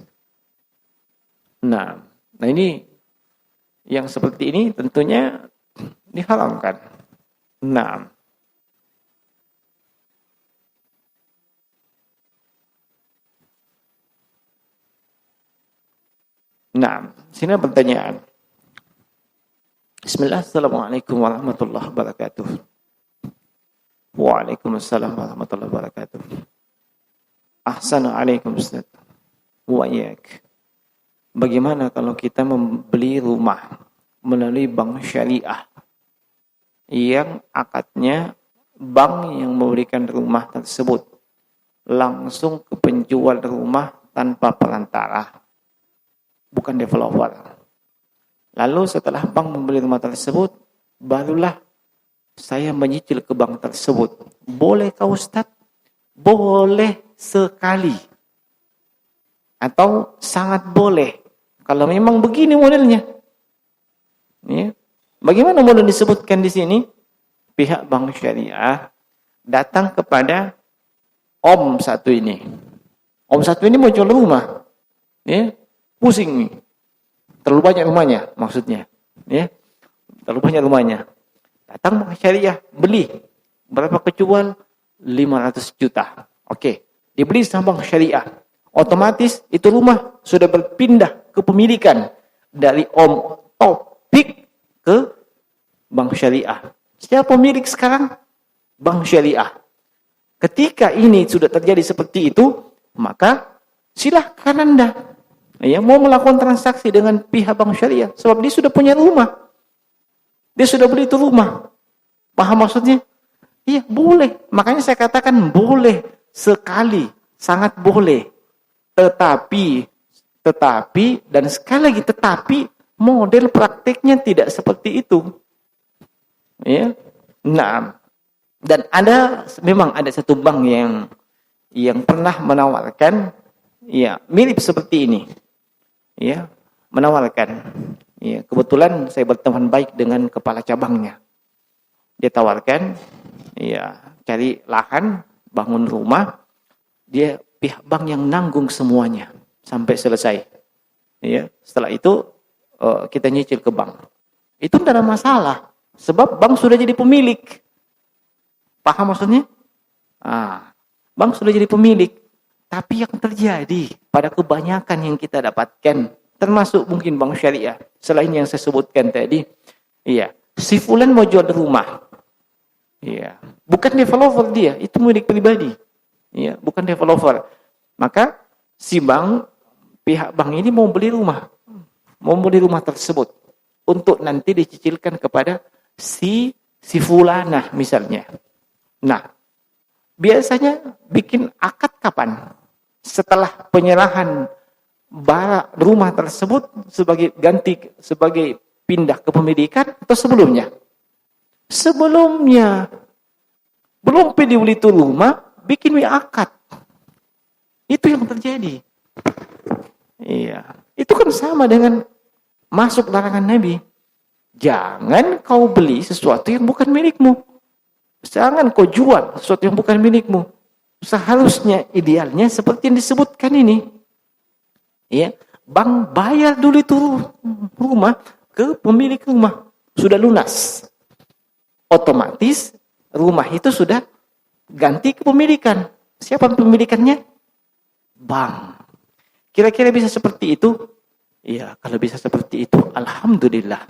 Nah ini yang seperti ini tentunya diharamkan. Sini pertanyaan. Bismillah, Assalamualaikum warahmatullahi wabarakatuh. Waalaikumsalam warahmatullahi wabarakatuh. Ahsanalaikum Ustaz. Wa iyyak. Bagaimana kalau kita membeli rumah melalui bank syariah yang akadnya bank yang memberikan rumah tersebut langsung ke penjual rumah tanpa perantara, bukan developer. Lalu setelah bank membeli rumah tersebut, barulah saya menyicil ke bank tersebut. Bolehkah Ustaz? Boleh sekali. Atau sangat boleh. Kalau memang begini modelnya. Ya. Bagaimana model disebutkan di sini? Pihak bank syariah datang kepada om satu ini. Om satu ini mau jual rumah. Ya. Pusing nih. Terlalu banyak rumahnya maksudnya. Ya. Terlalu banyak rumahnya. Datang bank syariah, beli. Berapa kejual? 500 juta. Oke. Dibeli sama bank syariah. Otomatis itu rumah sudah berpindah kepemilikan dari om topik ke bank syariah. Siapa pemilik sekarang? Bank syariah. Ketika ini sudah terjadi seperti itu, maka silahkan Anda mau melakukan transaksi dengan pihak bank syariah. Sebab dia sudah punya rumah. Dia sudah beli itu rumah. Paham maksudnya? Iya, boleh. Makanya saya katakan boleh sekali. Sangat boleh. Tetapi, dan sekali lagi tetapi, model praktiknya tidak seperti itu. Ya. Nah, dan memang ada satu bank yang pernah menawarkan mirip seperti ini. Ya, menawarkan. Ya, kebetulan saya berteman baik dengan kepala cabangnya. Dia tawarkan cari lahan, bangun rumah, dia pihak bank yang nanggung semuanya sampai selesai. Ya, setelah itu kita nyicil ke bank. Itu tidak ada masalah, sebab bank sudah jadi pemilik. Paham maksudnya? Bank sudah jadi pemilik. Tapi yang terjadi pada kebanyakan yang kita dapatkan, termasuk mungkin bank syariah, selain yang saya sebutkan tadi, si fulan mau jual rumah. Bukan developer dia, itu milik pribadi. Bukan developer. Maka si pihak bank ini mau beli rumah tersebut untuk nanti dicicilkan kepada si fulanah misalnya. Nah, biasanya bikin akad kapan? Setelah penyerahan rumah tersebut sebagai pindah kepemilikan atau sebelumnya? Sebelumnya. Belum dibeli itu rumah, bikin akad. Itu yang terjadi. Itu kan sama dengan masuk larangan Nabi. Jangan kau beli sesuatu yang bukan milikmu. Jangan kau jual sesuatu yang bukan milikmu. Seharusnya idealnya seperti yang disebutkan ini. Bank bayar dulu itu rumah ke pemilik rumah. Sudah lunas. Otomatis rumah itu sudah ganti kepemilikan. Siapa pemilikannya? Bank. Kira-kira bisa seperti itu? Iya, kalau bisa seperti itu, alhamdulillah.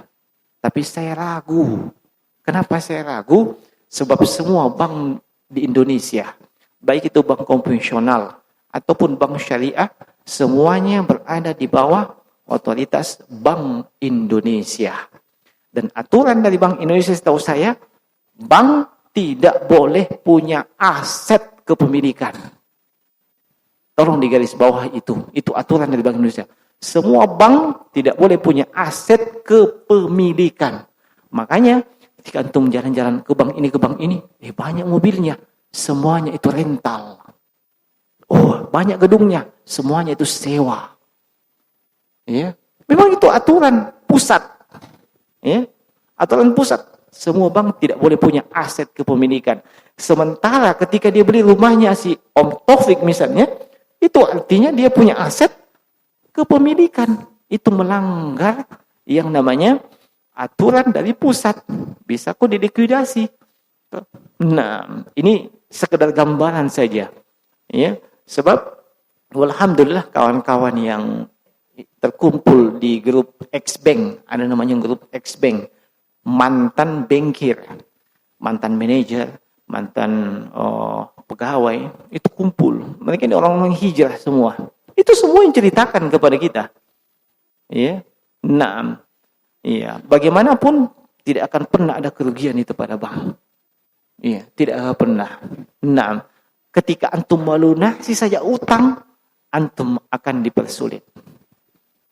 Tapi saya ragu. Kenapa saya ragu? Sebab semua bank di Indonesia, baik itu bank konvensional ataupun bank syariah, semuanya berada di bawah otoritas Bank Indonesia. Dan aturan dari Bank Indonesia setahu saya, bank tidak boleh punya aset kepemilikan. Tolong digaris bawah itu. Itu aturan dari Bank Indonesia. Semua bank tidak boleh punya aset kepemilikan. Makanya ketika antum jalan-jalan ke bank ini, banyak mobilnya, semuanya itu rental. Oh, banyak gedungnya, semuanya itu sewa. Ya, memang itu aturan pusat. Ya, aturan pusat. Semua bank tidak boleh punya aset kepemilikan. Sementara ketika dia beli rumahnya si Om Taufik misalnya, itu artinya dia punya aset kepemilikan. Itu melanggar yang namanya aturan dari pusat. Bisa kok dilikuidasi. Nah, ini sekedar gambaran saja. Ya, sebab alhamdulillah kawan-kawan yang terkumpul di grup X-Bank, ada namanya grup X-Bank, mantan bankir, mantan manajer, mantan pegawai, itu kumpul. Mereka ini orang-orang hijrah semua. Itu semua yang ceritakan kepada kita. Ya. Nah, iya, bagaimanapun tidak akan pernah ada kerugian itu pada bank. Iya, tidak akan pernah. Nah, ketika antum melunasi saja utang, antum akan dipersulit.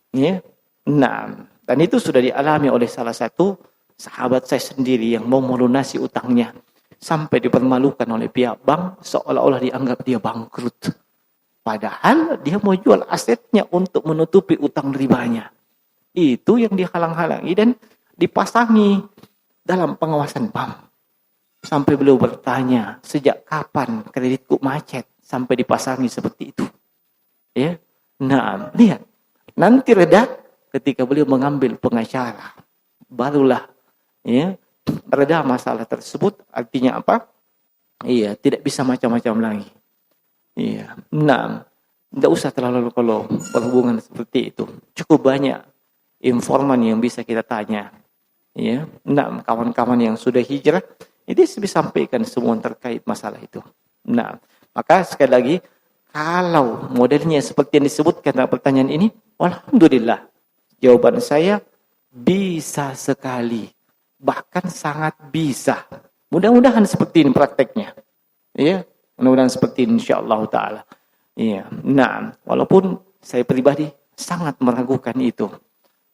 Ya. Nah, dan itu sudah dialami oleh salah satu sahabat saya sendiri yang mau melunasi utangnya. Sampai dipermalukan oleh pihak bank, seolah-olah dianggap dia bangkrut. Padahal dia mau jual asetnya untuk menutupi utang ribanya. Itu yang dihalang-halangi dan dipasangi dalam pengawasan bank. Sampai beliau bertanya, sejak kapan kreditku macet sampai dipasangi seperti itu? Ya, nah, lihat. Nanti reda ketika beliau mengambil pengacara. Barulah ya, reda masalah tersebut. Artinya apa? Iya, tidak bisa macam-macam lagi. Iya. Nah, tidak usah terlalu kalau berhubungan seperti itu. Cukup banyak informan yang bisa kita tanya. Ya. Nah, kawan-kawan yang sudah hijrah, itu bisa sampaikan semua terkait masalah itu. Nah, maka sekali lagi, kalau modelnya seperti yang disebutkan dalam pertanyaan ini, alhamdulillah, jawaban saya bisa sekali. Bahkan sangat bisa. Mudah-mudahan seperti ini prakteknya. Ya, mudah-mudahan seperti ini insyaallah taala. Iya. Nah, walaupun saya pribadi sangat meragukan itu.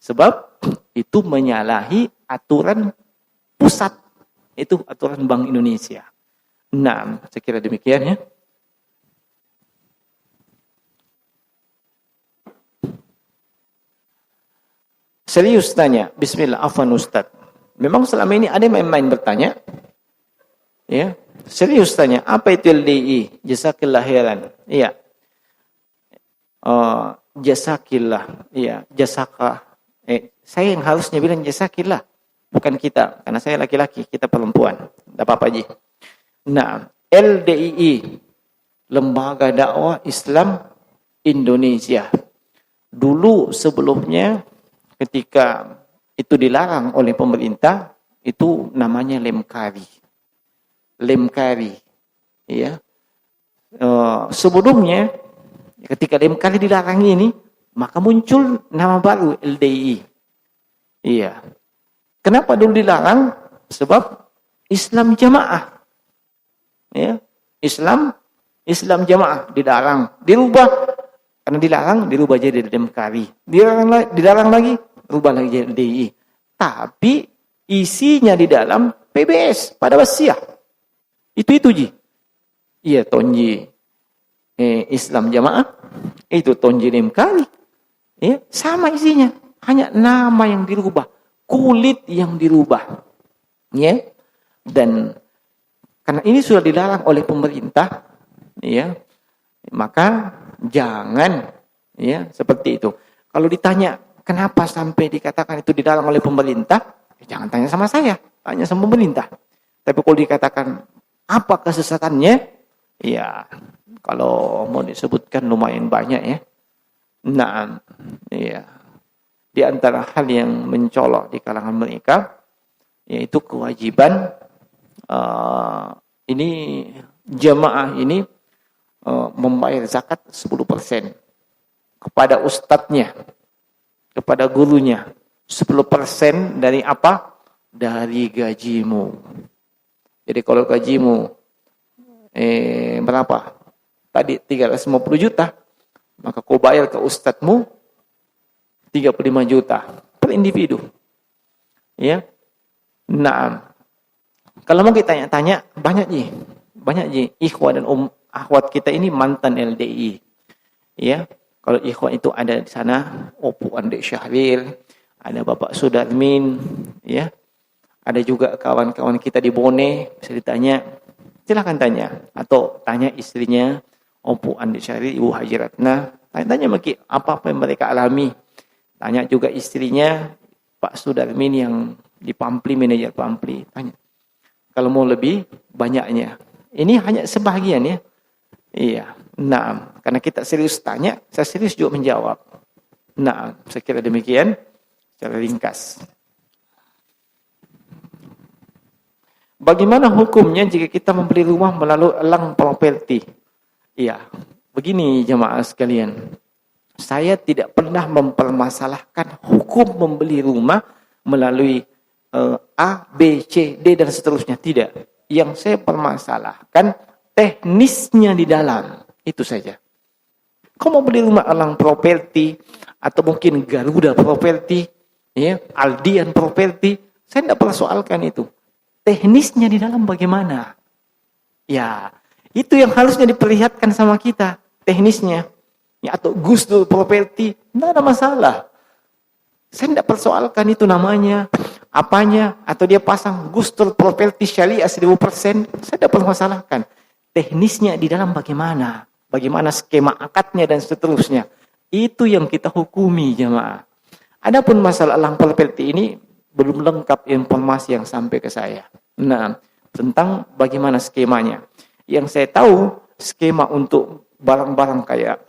Sebab itu menyalahi aturan pusat. Itu aturan Bank Indonesia. Nah, saya kira demikian ya. Serius tanya, bismillah, afwan Ustaz. Memang selama ini ada yang main-main bertanya. Ya, serius tanya, apa itu LDI? Jazakillah khairan. Iya. Jazakillah. Iya, jasaka. Saya yang harusnya bilang jazakillah, bukan kita, karena saya laki-laki, kita perempuan. Enggak apa-apa, Ji. Nah, LDII, Lembaga Dakwah Islam Indonesia. Dulu sebelumnya ketika itu dilarang oleh pemerintah, itu namanya Lemkari. Lemkari. Ya. Sebelumnya ketika Lemkari dilarang ini, maka muncul nama baru LDI. Iya. Kenapa dulu dilarang? Sebab Islam jamaah. Ya. Islam jamaah dilarang, dirubah. Karena dilarang, dirubah jadi Lemkari. Dilarang lagi, rubah lagi jadi LDI. Tapi isinya di dalam PBS pada wasiah. Itu Ji. Iya, tonji Islam jamaah, itu tonji Lemkari. Ya, sama isinya, hanya nama yang dirubah, kulit yang dirubah. Ya. Dan karena ini sudah dilarang oleh pemerintah, ya. Maka jangan ya seperti itu. Kalau ditanya kenapa sampai dikatakan itu dilarang oleh pemerintah, jangan tanya sama saya, tanya sama pemerintah. Tapi kalau dikatakan apa kesesatannya, ya kalau mau disebutkan lumayan banyak ya. Nah, ya. Di antara hal yang mencolok di kalangan mereka, yaitu kewajiban ini jamaah ini membayar zakat 10% kepada ustadznya, kepada gurunya. 10% dari apa? Dari gajimu. Jadi kalau gajimu berapa? Tadi 350 juta, maka kau bayar ke ustadzmu 35 juta per individu. Ya. Nah, kalau mau kita tanya, banyak ji ikhwan dan akhwat kita ini mantan LDI. Ya. Kalau ikhwan itu ada di sana, Opu Andek Syahril, ada Bapak Sudarmin, ya. Ada juga kawan-kawan kita di Bone, bisa ditanya, silakan tanya. Atau tanya istrinya, Opu Andek Syahril, Ibu Haji Ratna, tanya apa yang mereka alami. Tanya juga istrinya, Pak Sudarmin yang di Pampli, manajer Pampli, tanya. Kalau mau lebih, banyaknya. Ini hanya sebahagian ya. Iya. Nah, karena kita serius tanya, saya serius juga menjawab. Nah, saya kira demikian secara ringkas. Bagaimana hukumnya jika kita membeli rumah melalui elang properti? Iya, begini jemaah sekalian. Saya tidak pernah mempermasalahkan hukum membeli rumah melalui A, B, C, D, dan seterusnya. Tidak. Yang saya permasalahkan teknisnya di dalam. Itu saja. Kau mau beli rumah elang properti, atau mungkin Garuda properti, ya, Aldian properti, saya tidak persoalkan itu. Teknisnya di dalam bagaimana? Ya, itu yang harusnya diperlihatkan sama kita. Teknisnya. Ya, atau Gus Dur properti, tidak ada masalah. Saya tidak persoalkan itu namanya, apanya, atau dia pasang Gus Dur properti syariah 1000%, saya tidak permasalahkan. Teknisnya di dalam bagaimana? Bagaimana skema akadnya dan seterusnya. Itu yang kita hukumi jemaah. Adapun masalah elang properti ini belum lengkap informasi yang sampai ke saya. Nah, tentang bagaimana skemanya. Yang saya tahu, skema untuk barang-barang kayak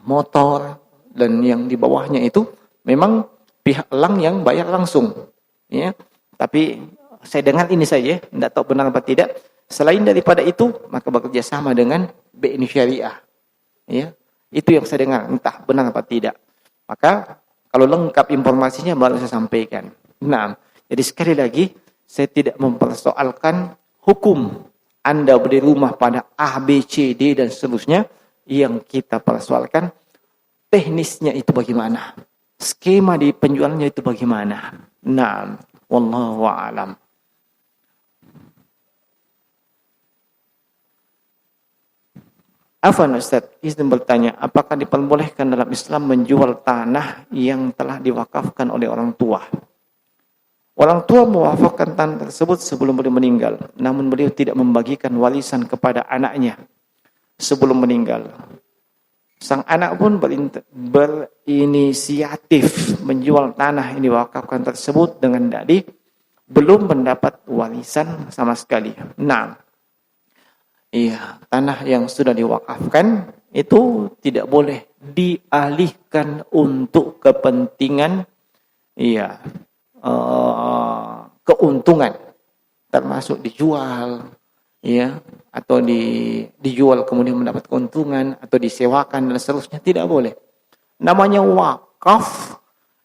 motor dan yang di bawahnya itu memang pihak elang yang bayar langsung. Ya. Tapi saya dengar ini saja, tidak tahu benar apa tidak. Selain daripada itu, maka bekerja sama dengan BNI Syariah. Ya. Itu yang saya dengar, entah benar apa tidak. Maka kalau lengkap informasinya baru saya sampaikan. Nah, jadi sekali lagi saya tidak mempersoalkan hukum Anda beli rumah pada A, B, C, D dan seterusnya. Yang kita persoalkan teknisnya itu bagaimana, skema di penjualannya itu bagaimana. Nah, wallahu a'lam. Afwan Ustaz, izin bertanya, apakah diperbolehkan dalam Islam menjual tanah yang telah diwakafkan oleh orang tua? Orang tua mewakafkan tanah tersebut sebelum beliau meninggal, namun beliau tidak membagikan warisan kepada anaknya sebelum meninggal. Sang anak pun berinisiatif menjual tanah yang diwakafkan tersebut dengan dalih belum mendapat warisan sama sekali. Nah, iya, tanah yang sudah diwakafkan itu tidak boleh dialihkan untuk kepentingan keuntungan, termasuk dijual, ya, atau dijual kemudian mendapat keuntungan atau disewakan dan seterusnya, tidak boleh. Namanya wakaf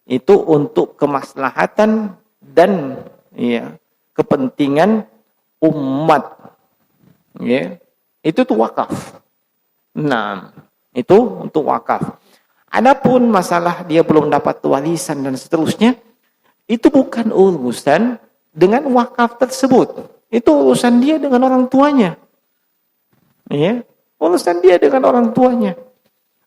itu untuk kemaslahatan dan kepentingan umat. Ya, itu tuh wakaf. Nah, itu untuk wakaf. Adapun masalah dia belum dapat warisan dan seterusnya, itu bukan urusan dengan wakaf tersebut. Itu urusan dia dengan orang tuanya. Ya, urusan dia dengan orang tuanya.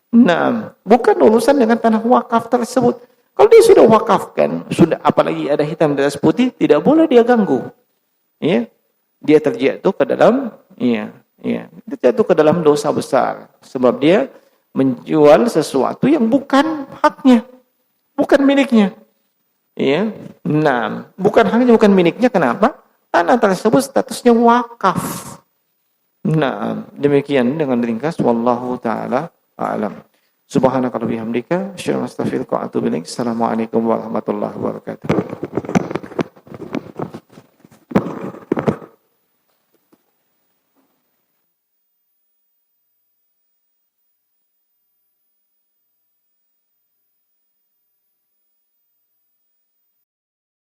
Nah, bukan urusan dengan tanah wakaf tersebut. Kalau dia sudah wakafkan, sudah apalagi ada hitam di atas putih, tidak boleh dia ganggu. Ya, dia terjatuh ke dalam dia jatuh ke dalam dosa besar sebab dia menjual sesuatu yang bukan haknya, bukan miliknya. Ya. Nah, bukan haknya, bukan miliknya. Kenapa? Tanah tersebut statusnya wakaf. Nah, demikian dengan ringkas wallahu taala a'lam. Subhanaka wa bihamdika asyhadu an la ilaha illa anta astaghfiruka wa atubu ilaik. Assalamualaikum warahmatullahi wabarakatuh.